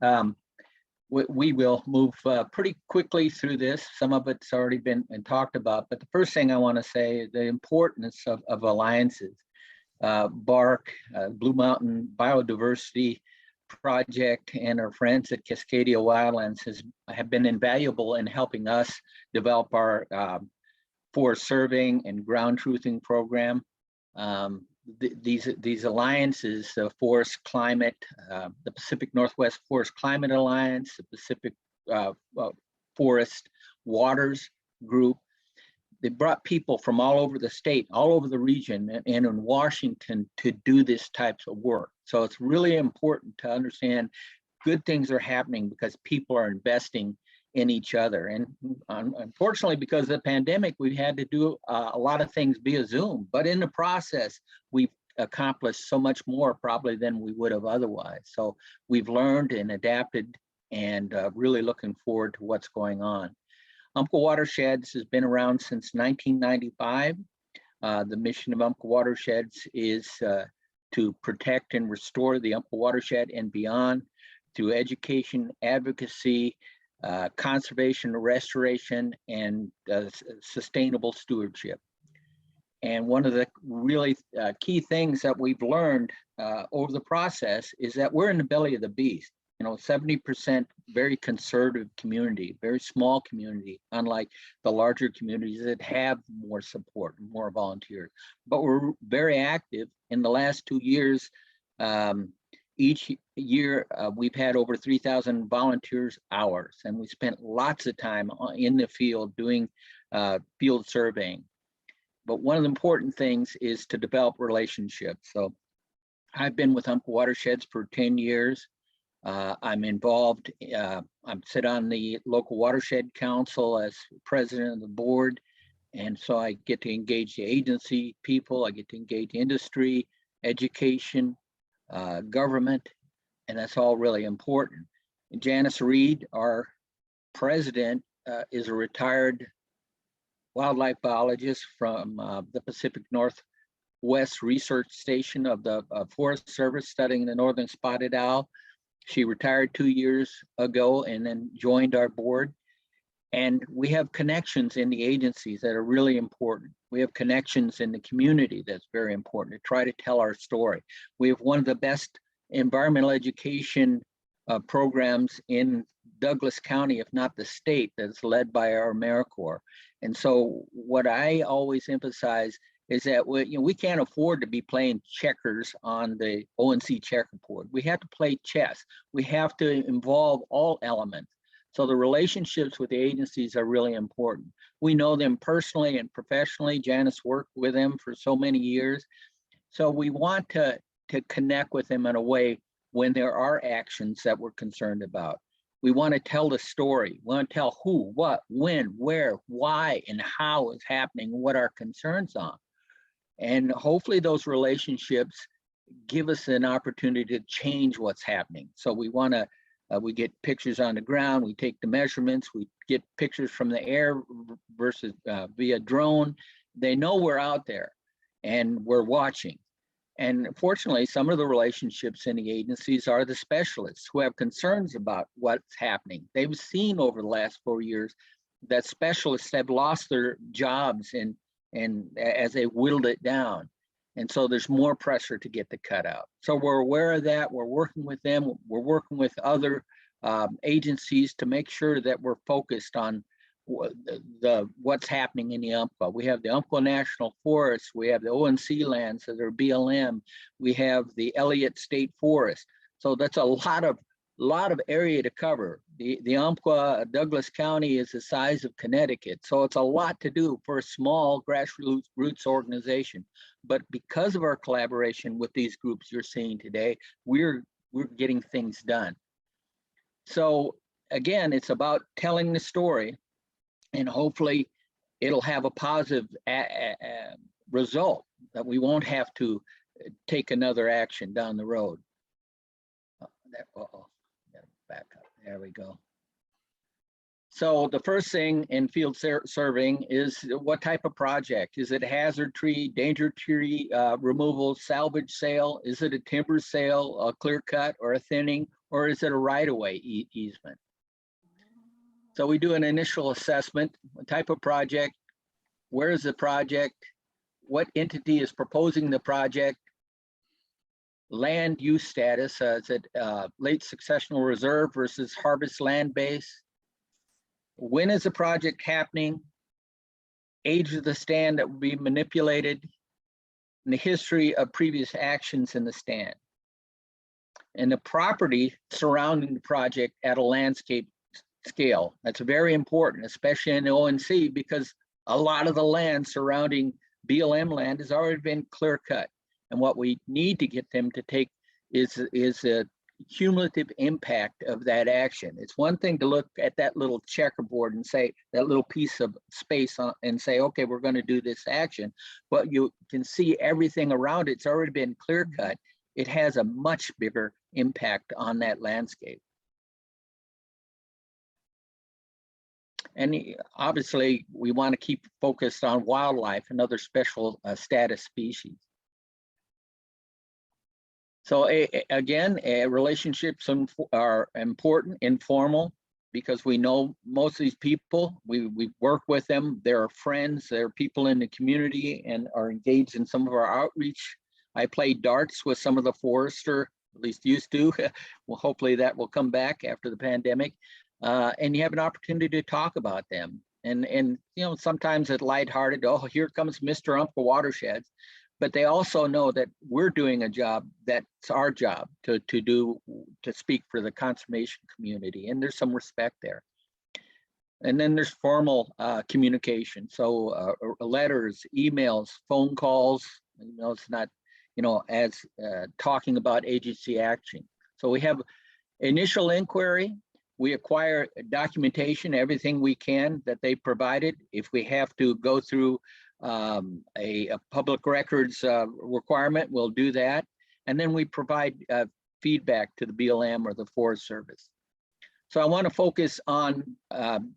S5: We will move pretty quickly through this. Some of it's already been talked about, but the first thing I want to say is the importance of alliances. BARC, Blue Mountain Biodiversity Project, and our friends at Cascadia Wildlands have been invaluable in helping us develop our forest surveying and ground truthing program. These alliances, the Forest Climate, the Pacific Northwest Forest Climate Alliance, the Pacific Forest Waters Group, they brought people from all over the state, all over the region, and in Washington to do this type of work. So it's really important to understand good things are happening because people are investing in each other. And unfortunately, because of the pandemic, we've had to do a lot of things via Zoom, but in the process, we've accomplished so much more probably than we would have otherwise. So we've learned and adapted, and really looking forward to what's going on. Umpqua Watersheds has been around since 1995. The mission of Umpqua Watersheds is to protect and restore the Umpqua Watershed and beyond through education, advocacy, conservation, restoration, and sustainable stewardship. And one of the really key things that we've learned over the process is that we're in the belly of the beast. 70% very conservative community, very small community, unlike the larger communities that have more support, more volunteers. But we're very active. In the last 2 years, each year we've had over 3,000 volunteers hours, and we spent lots of time in the field doing field surveying. But one of the important things is to develop relationships. So I've been with Umpqua Watersheds for 10 years. I'm involved, I'm sit on the local watershed council as president of the board. And so I get to engage the agency people, I get to engage industry, education, government, and that's all really important. And Janice Reed, our president, is a retired wildlife biologist from the Pacific Northwest Research Station of the Forest Service, studying the northern spotted owl. She retired 2 years ago and then joined our board. And we have connections in the agencies that are really important. We have connections in the community that's very important to try to tell our story. We have one of the best environmental education programs in Douglas County, if not the state, that's led by our AmeriCorps. And so what I always emphasize is that we can't afford to be playing checkers on the ONC checkerboard. We have to play chess. We have to involve all elements. So the relationships with the agencies are really important. We know them personally and professionally. Janice worked with them for so many years. So we want to connect with them in a way when there are actions that we're concerned about. We want to tell the story. We want to tell who, what, when, where, why, and how it's happening, what our concerns are. And hopefully those relationships give us an opportunity to change what's happening. So we want to, we get pictures on the ground, we take the measurements, we get pictures from the air versus via drone. They know we're out there and we're watching. And fortunately, some of the relationships in the agencies are the specialists who have concerns about what's happening. They've seen over the last 4 years that specialists have lost their jobs and as they whittled it down. And so there's more pressure to get the cutout. So we're aware of that. We're working with them. We're working with other agencies to make sure that we're focused on what's happening in the Umpqua. We have the Umpqua National Forest. We have the ONC lands that are BLM. We have the Elliott State Forest. So that's a lot of area to cover. The Umpqua, Douglas County is the size of Connecticut. So it's a lot to do for a small grassroots organization. But because of our collaboration with these groups you're seeing today, we're getting things done. So again, it's about telling the story, and hopefully it'll have a positive result that we won't have to take another action down the road. Back up, there we go. So the first thing in field surveying is what type of project? Is it a hazard tree, danger tree removal, salvage sale? Is it a timber sale, a clear cut, or a thinning, or is it a right-of-way easement? So we do an initial assessment, what type of project, where is the project, what entity is proposing the project, land use status. Is it late successional reserve versus harvest land base? When is the project happening? Age of the stand that will be manipulated, and the history of previous actions in the stand. And the property surrounding the project at a landscape scale. That's very important, especially in the ONC, because a lot of the land surrounding BLM land has already been clear cut. And what we need to get them to take is a cumulative impact of that action. It's one thing to look at that little checkerboard and say, that little piece of space and say, okay, we're going to do this action, but you can see everything around it's already been clear cut. It has a much bigger impact on that landscape. And obviously we want to keep focused on wildlife and other special status species. So again, relationships are important, informal, because we know most of these people, we work with them, they're friends, they're people in the community and are engaged in some of our outreach. I played darts with some of the forester, at least used to. Well, hopefully that will come back after the pandemic. And you have an opportunity to talk about them. And you know, sometimes it's lighthearted, oh, here comes Mr. Umpqua Watersheds. But they also know that we're doing a job that's our job to speak for the conservation community, and there's some respect there. And then there's formal communication, so letters, emails, phone calls. You know, it's not, you know, as talking about agency action. So we have initial inquiry. We acquire documentation, everything we can that they provided. If we have to go through a public records requirement, we'll do that. And then we provide feedback to the BLM or the Forest Service. So I want to focus on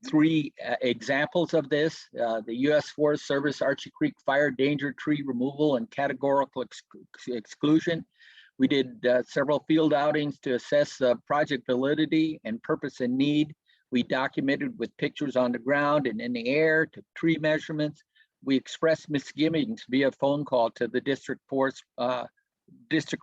S5: three examples of this. The U.S. Forest Service Archie Creek Fire Danger Tree Removal and Categorical Exclusion. We did several field outings to assess the project validity and purpose and need. We documented with pictures on the ground and in the air, to tree measurements. We expressed misgivings via phone call to the district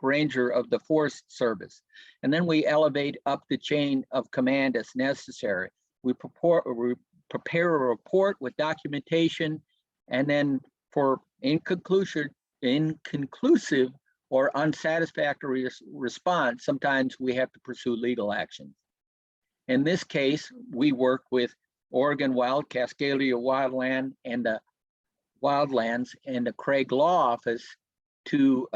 S5: ranger of the Forest Service. And then we elevate up the chain of command as necessary. We prepare a report with documentation, and then for inconclusive or unsatisfactory response, sometimes we have to pursue legal actions. In this case, we work with Oregon Wild, Cascadia Wildland, and the Wildlands and the Craig Law Office to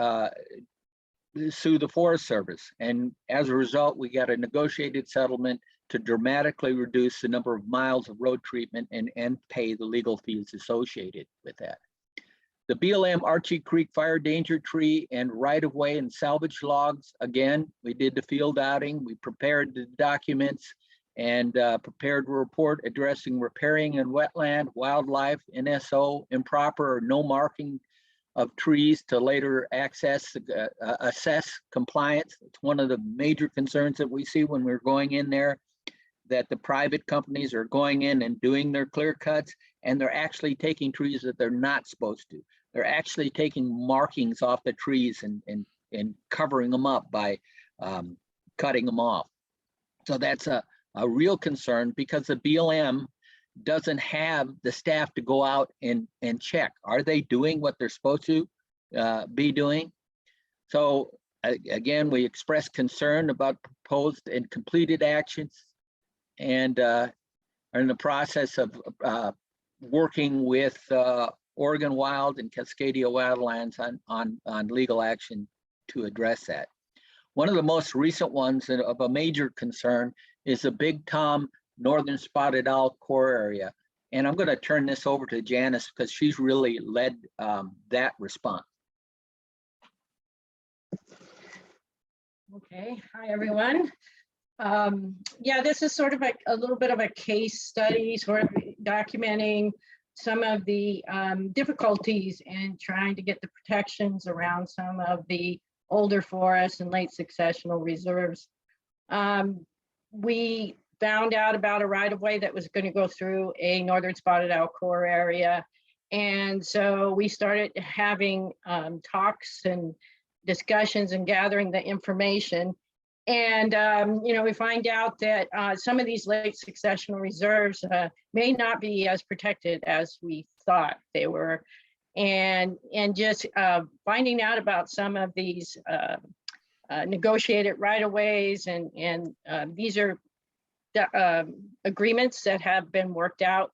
S5: sue the Forest Service. And as a result, we got a negotiated settlement to dramatically reduce the number of miles of road treatment and pay the legal fees associated with that. The BLM Archie Creek Fire Danger Tree and right-of-way and salvage logs, again, we did the field outing, we prepared the documents and prepared a report addressing riparian and wetland, wildlife, NSO, improper or no marking of trees to later assess compliance. It's one of the major concerns that we see when we're going in there, that the private companies are going in and doing their clear cuts, and they're actually taking trees that they're not supposed to. They're actually taking markings off the trees and covering them up by cutting them off. So that's a real concern, because the BLM doesn't have the staff to go out and check. Are they doing what they're supposed to be doing? So again, we express concern about proposed and completed actions, and are in the process of working with Oregon Wild and Cascadia Wildlands on legal action to address that. One of the most recent ones of a major concern is the Big Tom Northern Spotted Owl core area. And I'm going to turn this over to Janice, because she's really led that response.
S6: Okay, hi everyone. Yeah, this is sort of a little bit of a case study, sort of documenting some of the difficulties in trying to get the protections around some of the older forests and late successional reserves. We found out about a right-of-way that was going to go through a northern spotted owl core area. And so we started having talks and discussions and gathering the information. And, we find out that some of these late successional reserves may not be as protected as we thought they were. And just finding out about some of these negotiated right-of-ways, and these are agreements that have been worked out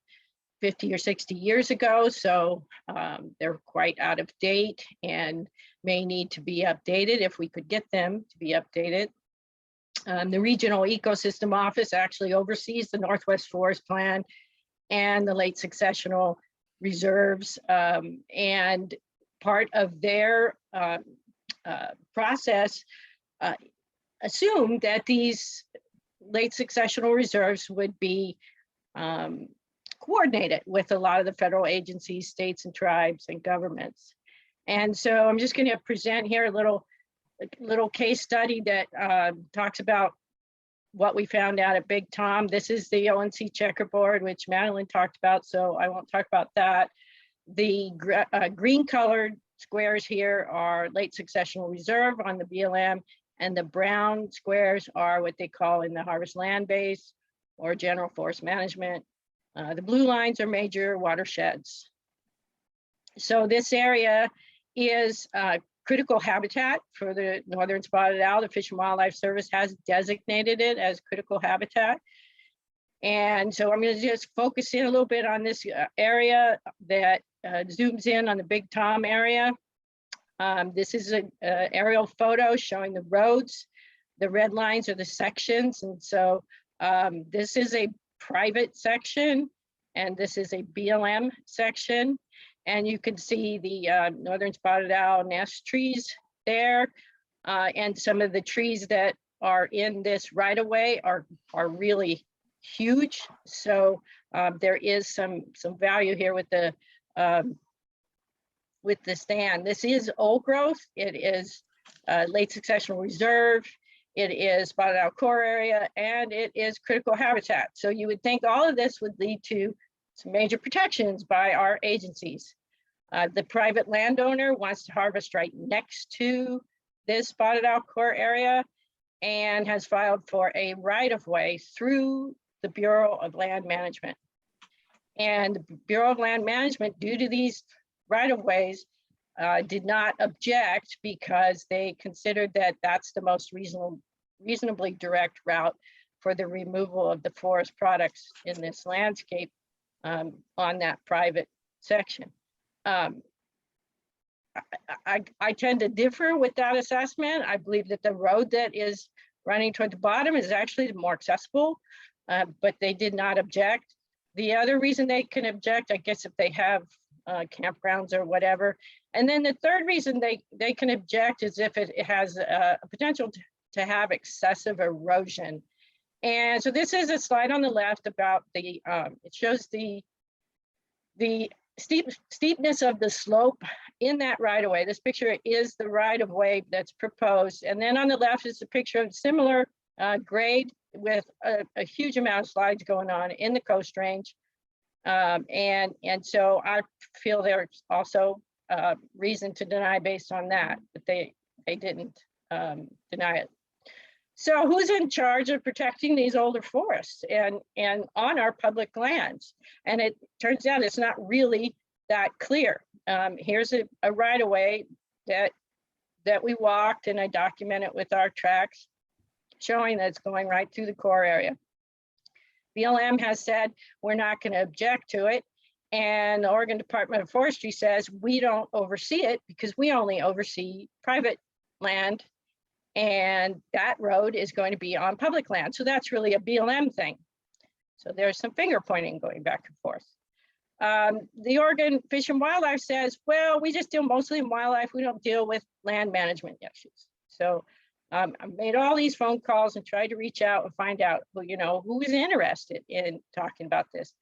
S6: 50 or 60 years ago. So they're quite out of date and may need to be updated if we could get them to be updated. The Regional Ecosystem Office actually oversees the Northwest Forest Plan and the late successional reserves. And part of their process assumed that these late successional reserves would be coordinated with a lot of the federal agencies, states and tribes and governments. And so I'm just going to present here a little case study that talks about what we found out at Big Tom. This is the ONC checkerboard, which Madeline talked about, so I won't talk about that. The green colored squares here are late successional reserve on the BLM, and the brown squares are what they call in the harvest land base or general forest management. The blue lines are major watersheds. So this area is critical habitat for the northern spotted owl. The Fish and Wildlife Service has designated it as critical habitat. And so I'm going to just focus in a little bit on this area that zooms in on the Big Tom area. This is an aerial photo showing the roads. The red lines are the sections. And so this is a private section, and this is a BLM section. And you can see the northern spotted owl nest trees there. And some of the trees that are in this right of way are really huge. So there is some value here with the stand. This is old growth. It is late successional reserve. It is spotted owl core area, and it is critical habitat. So you would think all of this would lead to some major protections by our agencies. The private landowner wants to harvest right next to this spotted owl core area and has filed for a right-of-way through the Bureau of Land Management. And the Bureau of Land Management, due to these right-of-ways, did not object because they considered that that's the most reasonably direct route for the removal of the forest products in this landscape on that private section. I tend to differ with that assessment. I believe that the road that is running toward the bottom is actually more accessible, but they did not object. The other reason they can object, I guess, if they have campgrounds or whatever. And then the third reason they can object is if it has a potential to have excessive erosion. And so this is a slide on the left about the, it shows the steepness of the slope in that right-of-way. This picture is the right-of-way that's proposed. And then on the left is a picture of similar grade with a huge amount of slides going on in the Coast Range. And so I feel there's also reason to deny based on that, but they didn't deny it. So who's in charge of protecting these older forests and on our public lands? And it turns out it's not really that clear. Here's a right-of-way that we walked, and I document it with our tracks showing that it's going right through the core area. BLM has said we're not going to object to it, and the Oregon Department of Forestry says we don't oversee it because we only oversee private land, and that road is going to be on public land. So that's really a BLM thing. So there's some finger pointing going back and forth. The Oregon Fish and Wildlife says, well, we just deal mostly in wildlife. We don't deal with land management issues. So I made all these phone calls and tried to reach out and find out, who is interested in talking about this.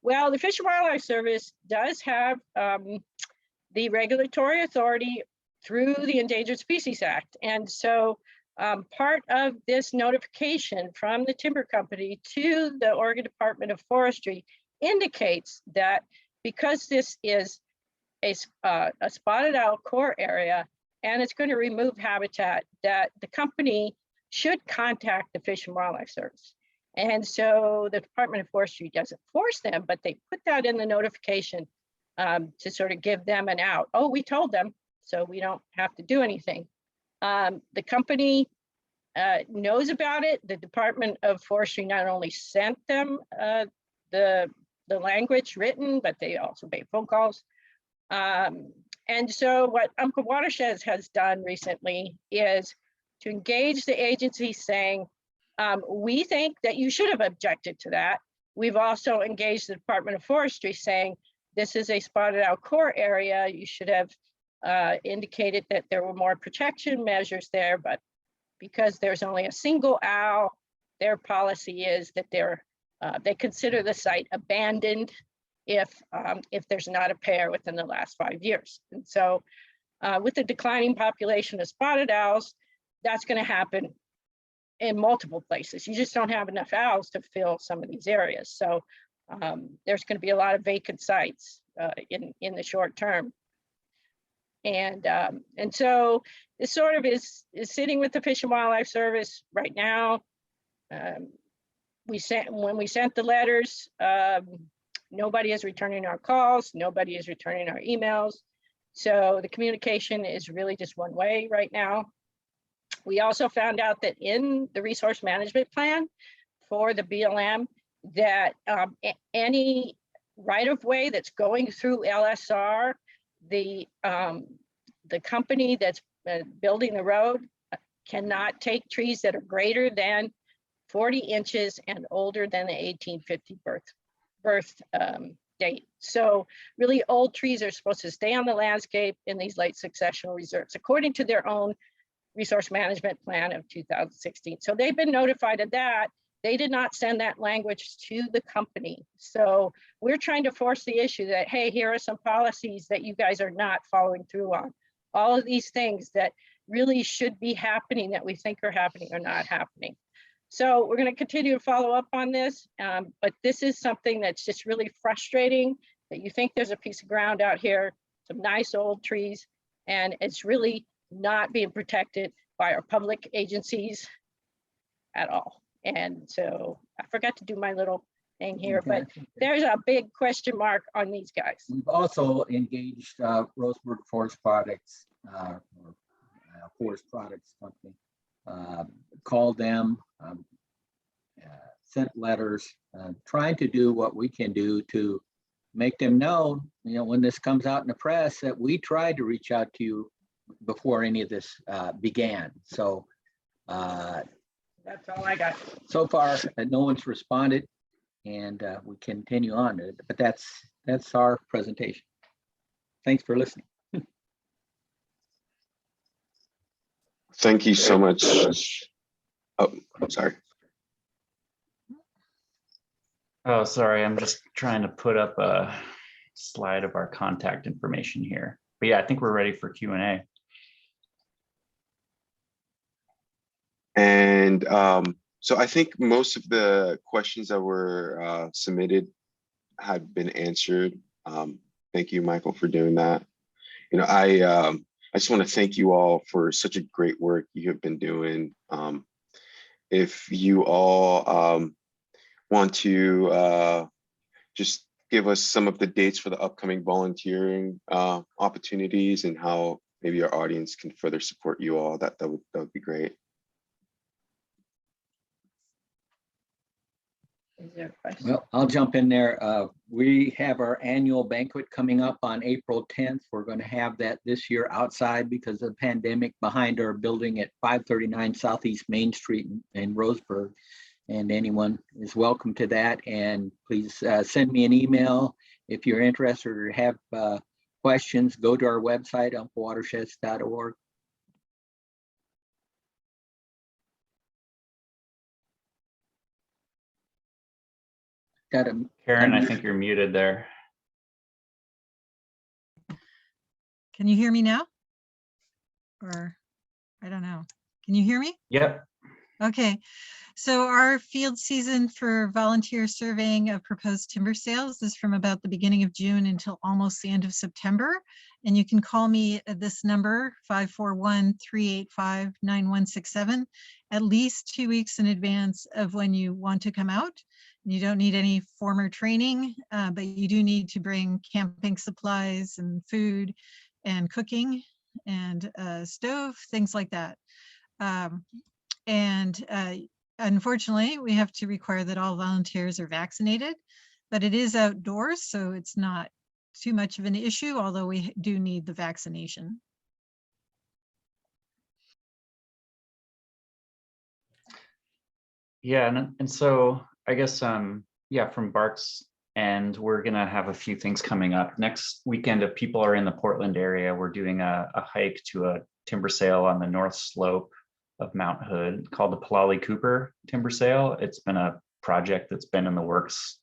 S6: Well, the Fish and Wildlife Service does have the regulatory authority through the Endangered Species Act. And so part of this notification from the timber company to the Oregon Department of Forestry indicates that because this is a spotted owl core area, and it's going to remove habitat, that the company should contact the Fish and Wildlife Service. And so the Department of Forestry doesn't force them, but they put that in the notification to sort of give them an out. Oh, we told them, so we don't have to do anything. The company knows about it. The Department of Forestry not only sent them the language written, but they also made phone calls. And so what Umpqua Watersheds has done recently is to engage the agency saying, we think that you should have objected to that. We've also engaged the Department of Forestry saying, this is a spotted owl core area. You should have indicated that there were more protection measures there, but because there's only a single owl, their policy is that they consider the site abandoned if there's not a pair within the last 5 years. And so with the declining population of spotted owls, that's going to happen in multiple places. You just don't have enough owls to fill some of these areas. So there's going to be a lot of vacant sites in the short term. And so it sort of is sitting with the Fish and Wildlife Service right now. When we sent the letters, nobody is returning our calls, nobody is returning our emails. So the communication is really just one way right now. We also found out that in the resource management plan for the BLM, that any right-of-way that's going through LSR, the company that's building the road cannot take trees that are greater than 40 inches and older than the 1850 birth date. So really old trees are supposed to stay on the landscape in these late successional reserves, according to their own resource management plan of 2016. So they've been notified of that. They did not send that language to the company. So we're trying to force the issue that, hey, here are some policies that you guys are not following through on. All of these things that really should be happening that we think are happening are not happening. So we're going to continue to follow up on this, but this is something that's just really frustrating, that you think there's a piece of ground out here, some nice old trees, and it's really not being protected by our public agencies at all. And so I forgot to do my little thing here, but there's a big question mark on these guys.
S5: We've also engaged Roseburg Forest Products, or Forest Products Company, called them, sent letters, trying to do what we can do to make them know, when this comes out in the press, that we tried to reach out to you before any of this began. So
S6: that's all I got.
S5: So far, no one's responded, and we continue on. But that's our presentation. Thanks for listening.
S2: Thank you so much. Oh, I'm sorry.
S3: Oh, sorry. I'm just trying to put up a slide of our contact information here. But yeah, I think we're ready for Q&A.
S2: And so I think most of the questions that were submitted have been answered. Thank you, Michael, for doing that. I just want to thank you all for such a great work you have been doing. If you all want to just give us some of the dates for the upcoming volunteering opportunities and how maybe our audience can further support you all, that would be great.
S5: Well, I'll jump in there. We have our annual banquet coming up on April 10th. We're going to have that this year outside because of the pandemic, behind our building at 539 Southeast Main Street in Roseburg. And anyone is welcome to that. And please send me an email if you're interested or have questions. Go to our website, umpquawatersheds.org.
S3: Karen, I think you're muted there.
S1: Can you hear me now? Or I don't know. Can you hear me?
S3: Yep.
S1: Okay, so our field season for volunteer surveying of proposed timber sales is from about the beginning of June until almost the end of September. And you can call me at this number, 541-385-9167, at least 2 weeks in advance of when you want to come out. You don't need any former training, but you do need to bring camping supplies and food and cooking and stove, things like that. Unfortunately, we have to require that all volunteers are vaccinated, but it is outdoors, so it's not too much of an issue, although we do need the vaccination.
S3: Yeah, and so I guess, yeah, from Bart's end, we're gonna have a few things coming up. Next weekend, if people are in the Portland area, we're doing a hike to a timber sale on the north slope of Mount Hood called the Palali Cooper Timber Sale. It's been a project that's been in the works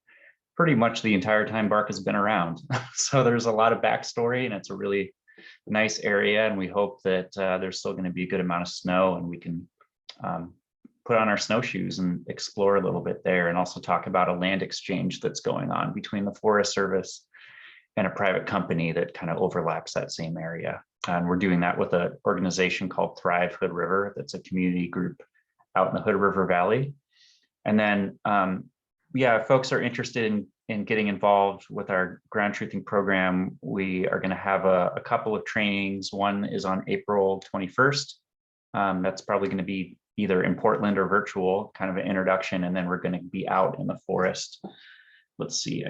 S3: pretty much the entire time Bark has been around. So there's a lot of backstory, and it's a really nice area, and we hope that there's still going to be a good amount of snow, and we can put on our snowshoes and explore a little bit there, and also talk about a land exchange that's going on between the Forest Service and a private company that kind of overlaps that same area. And we're doing that with an organization called Thrive Hood River. That's a community group out in the Hood River Valley. And then, yeah, if folks are interested in getting involved with our ground truthing program, we are going to have a couple of trainings. One is on April 21st. That's probably going to be either in Portland or virtual, kind of an introduction. And then we're going to be out in the forest. Let's see,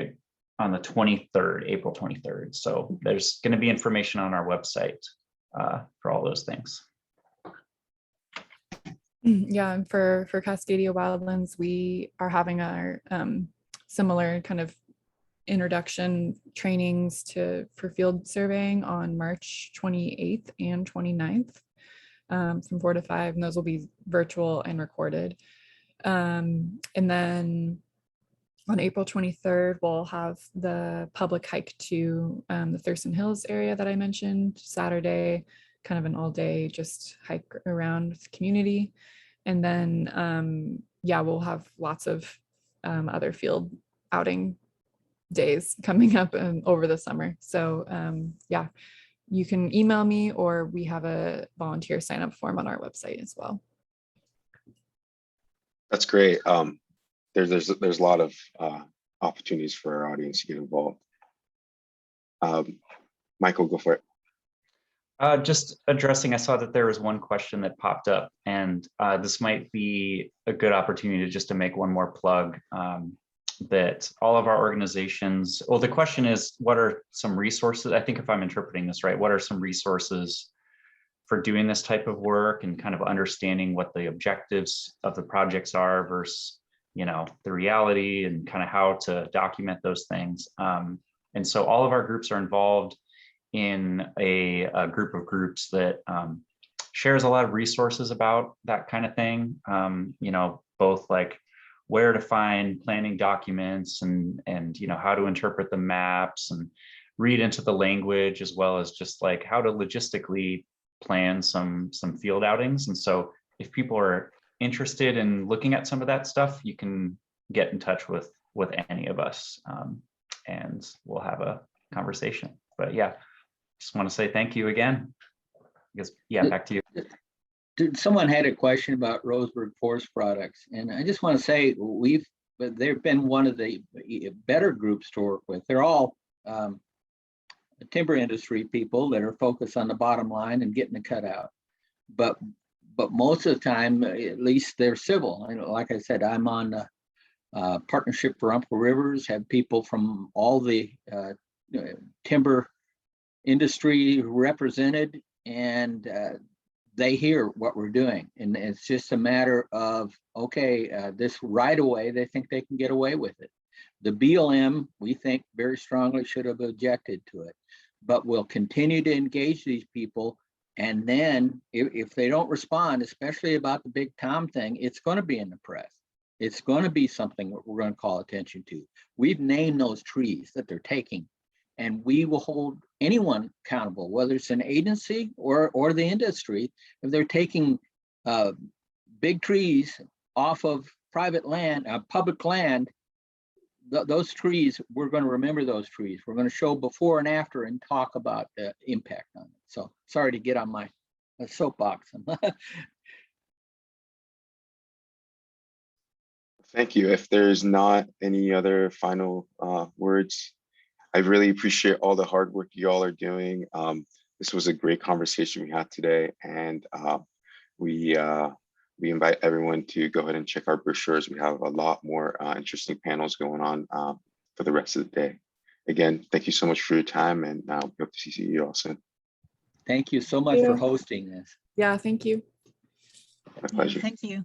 S3: on the 23rd, April 23rd. So there's going to be information on our website for all those things.
S4: Yeah, and for Cascadia Wildlands, we are having our similar kind of introduction trainings for field surveying on March 28th and 29th from 4 to 5, and those will be virtual and recorded. And then on April 23rd, we'll have the public hike to the Thurston Hills area that I mentioned, Saturday, kind of an all-day just hike around the community. And then, yeah, we'll have lots of other field outing days coming up over the summer. So yeah, you can email me, or we have a volunteer sign up form on our website as well.
S2: That's great. There's a lot of opportunities for our audience to get involved. Michael, go for it.
S3: Just addressing, I saw that there was one question that popped up, and this might be a good opportunity just to make one more plug. That all of our organizations, well, the question is, what are some resources? I think if I'm interpreting this right, what are some resources for doing this type of work and kind of understanding what the objectives of the projects are versus, you know, the reality, and kind of how to document those things. And so all of our groups are involved in a group of groups that shares a lot of resources about that kind of thing. You know, both like where to find planning documents and you know, how to interpret the maps and read into the language, as well as just like how to logistically plan some field outings. And so if people are interested in looking at some of that stuff, you can get in touch with any of us, and we'll have a conversation. But yeah, just want to say thank you again. I guess, yeah, back to you.
S5: Someone had a question about Roseburg Forest Products, and I just want to say they've been one of the better groups to work with. They're all timber industry people that are focused on the bottom line and getting the cut out. But most of the time, at least they're civil. And like I said, I'm on the Partnership for Umpqua Rivers, have people from all the timber industry represented, and they hear what we're doing. And it's just a matter of, okay, this right away, they think they can get away with it. The BLM, we think very strongly, should have objected to it, but we'll continue to engage these people. And then if they don't respond, especially about the Big Tom thing, it's going to be in the press. It's going to be something that we're going to call attention to. We've named those trees that they're taking, and we will hold anyone accountable, whether it's an agency or the industry, if they're taking big trees off of private land, public land, those trees, we're going to remember those trees. We're going to show before and after and talk about the impact on it. So sorry to get on my soapbox.
S2: Thank you. If there's not any other final words, I really appreciate all the hard work you all are doing. This was a great conversation we had today, and we invite everyone to go ahead and check our brochures. We have a lot more interesting panels going on for the rest of the day. Again, thank you so much for your time, and we hope to see you all soon.
S5: Thank you so much for hosting this.
S4: Yeah, thank you.
S2: My pleasure.
S1: Thank you.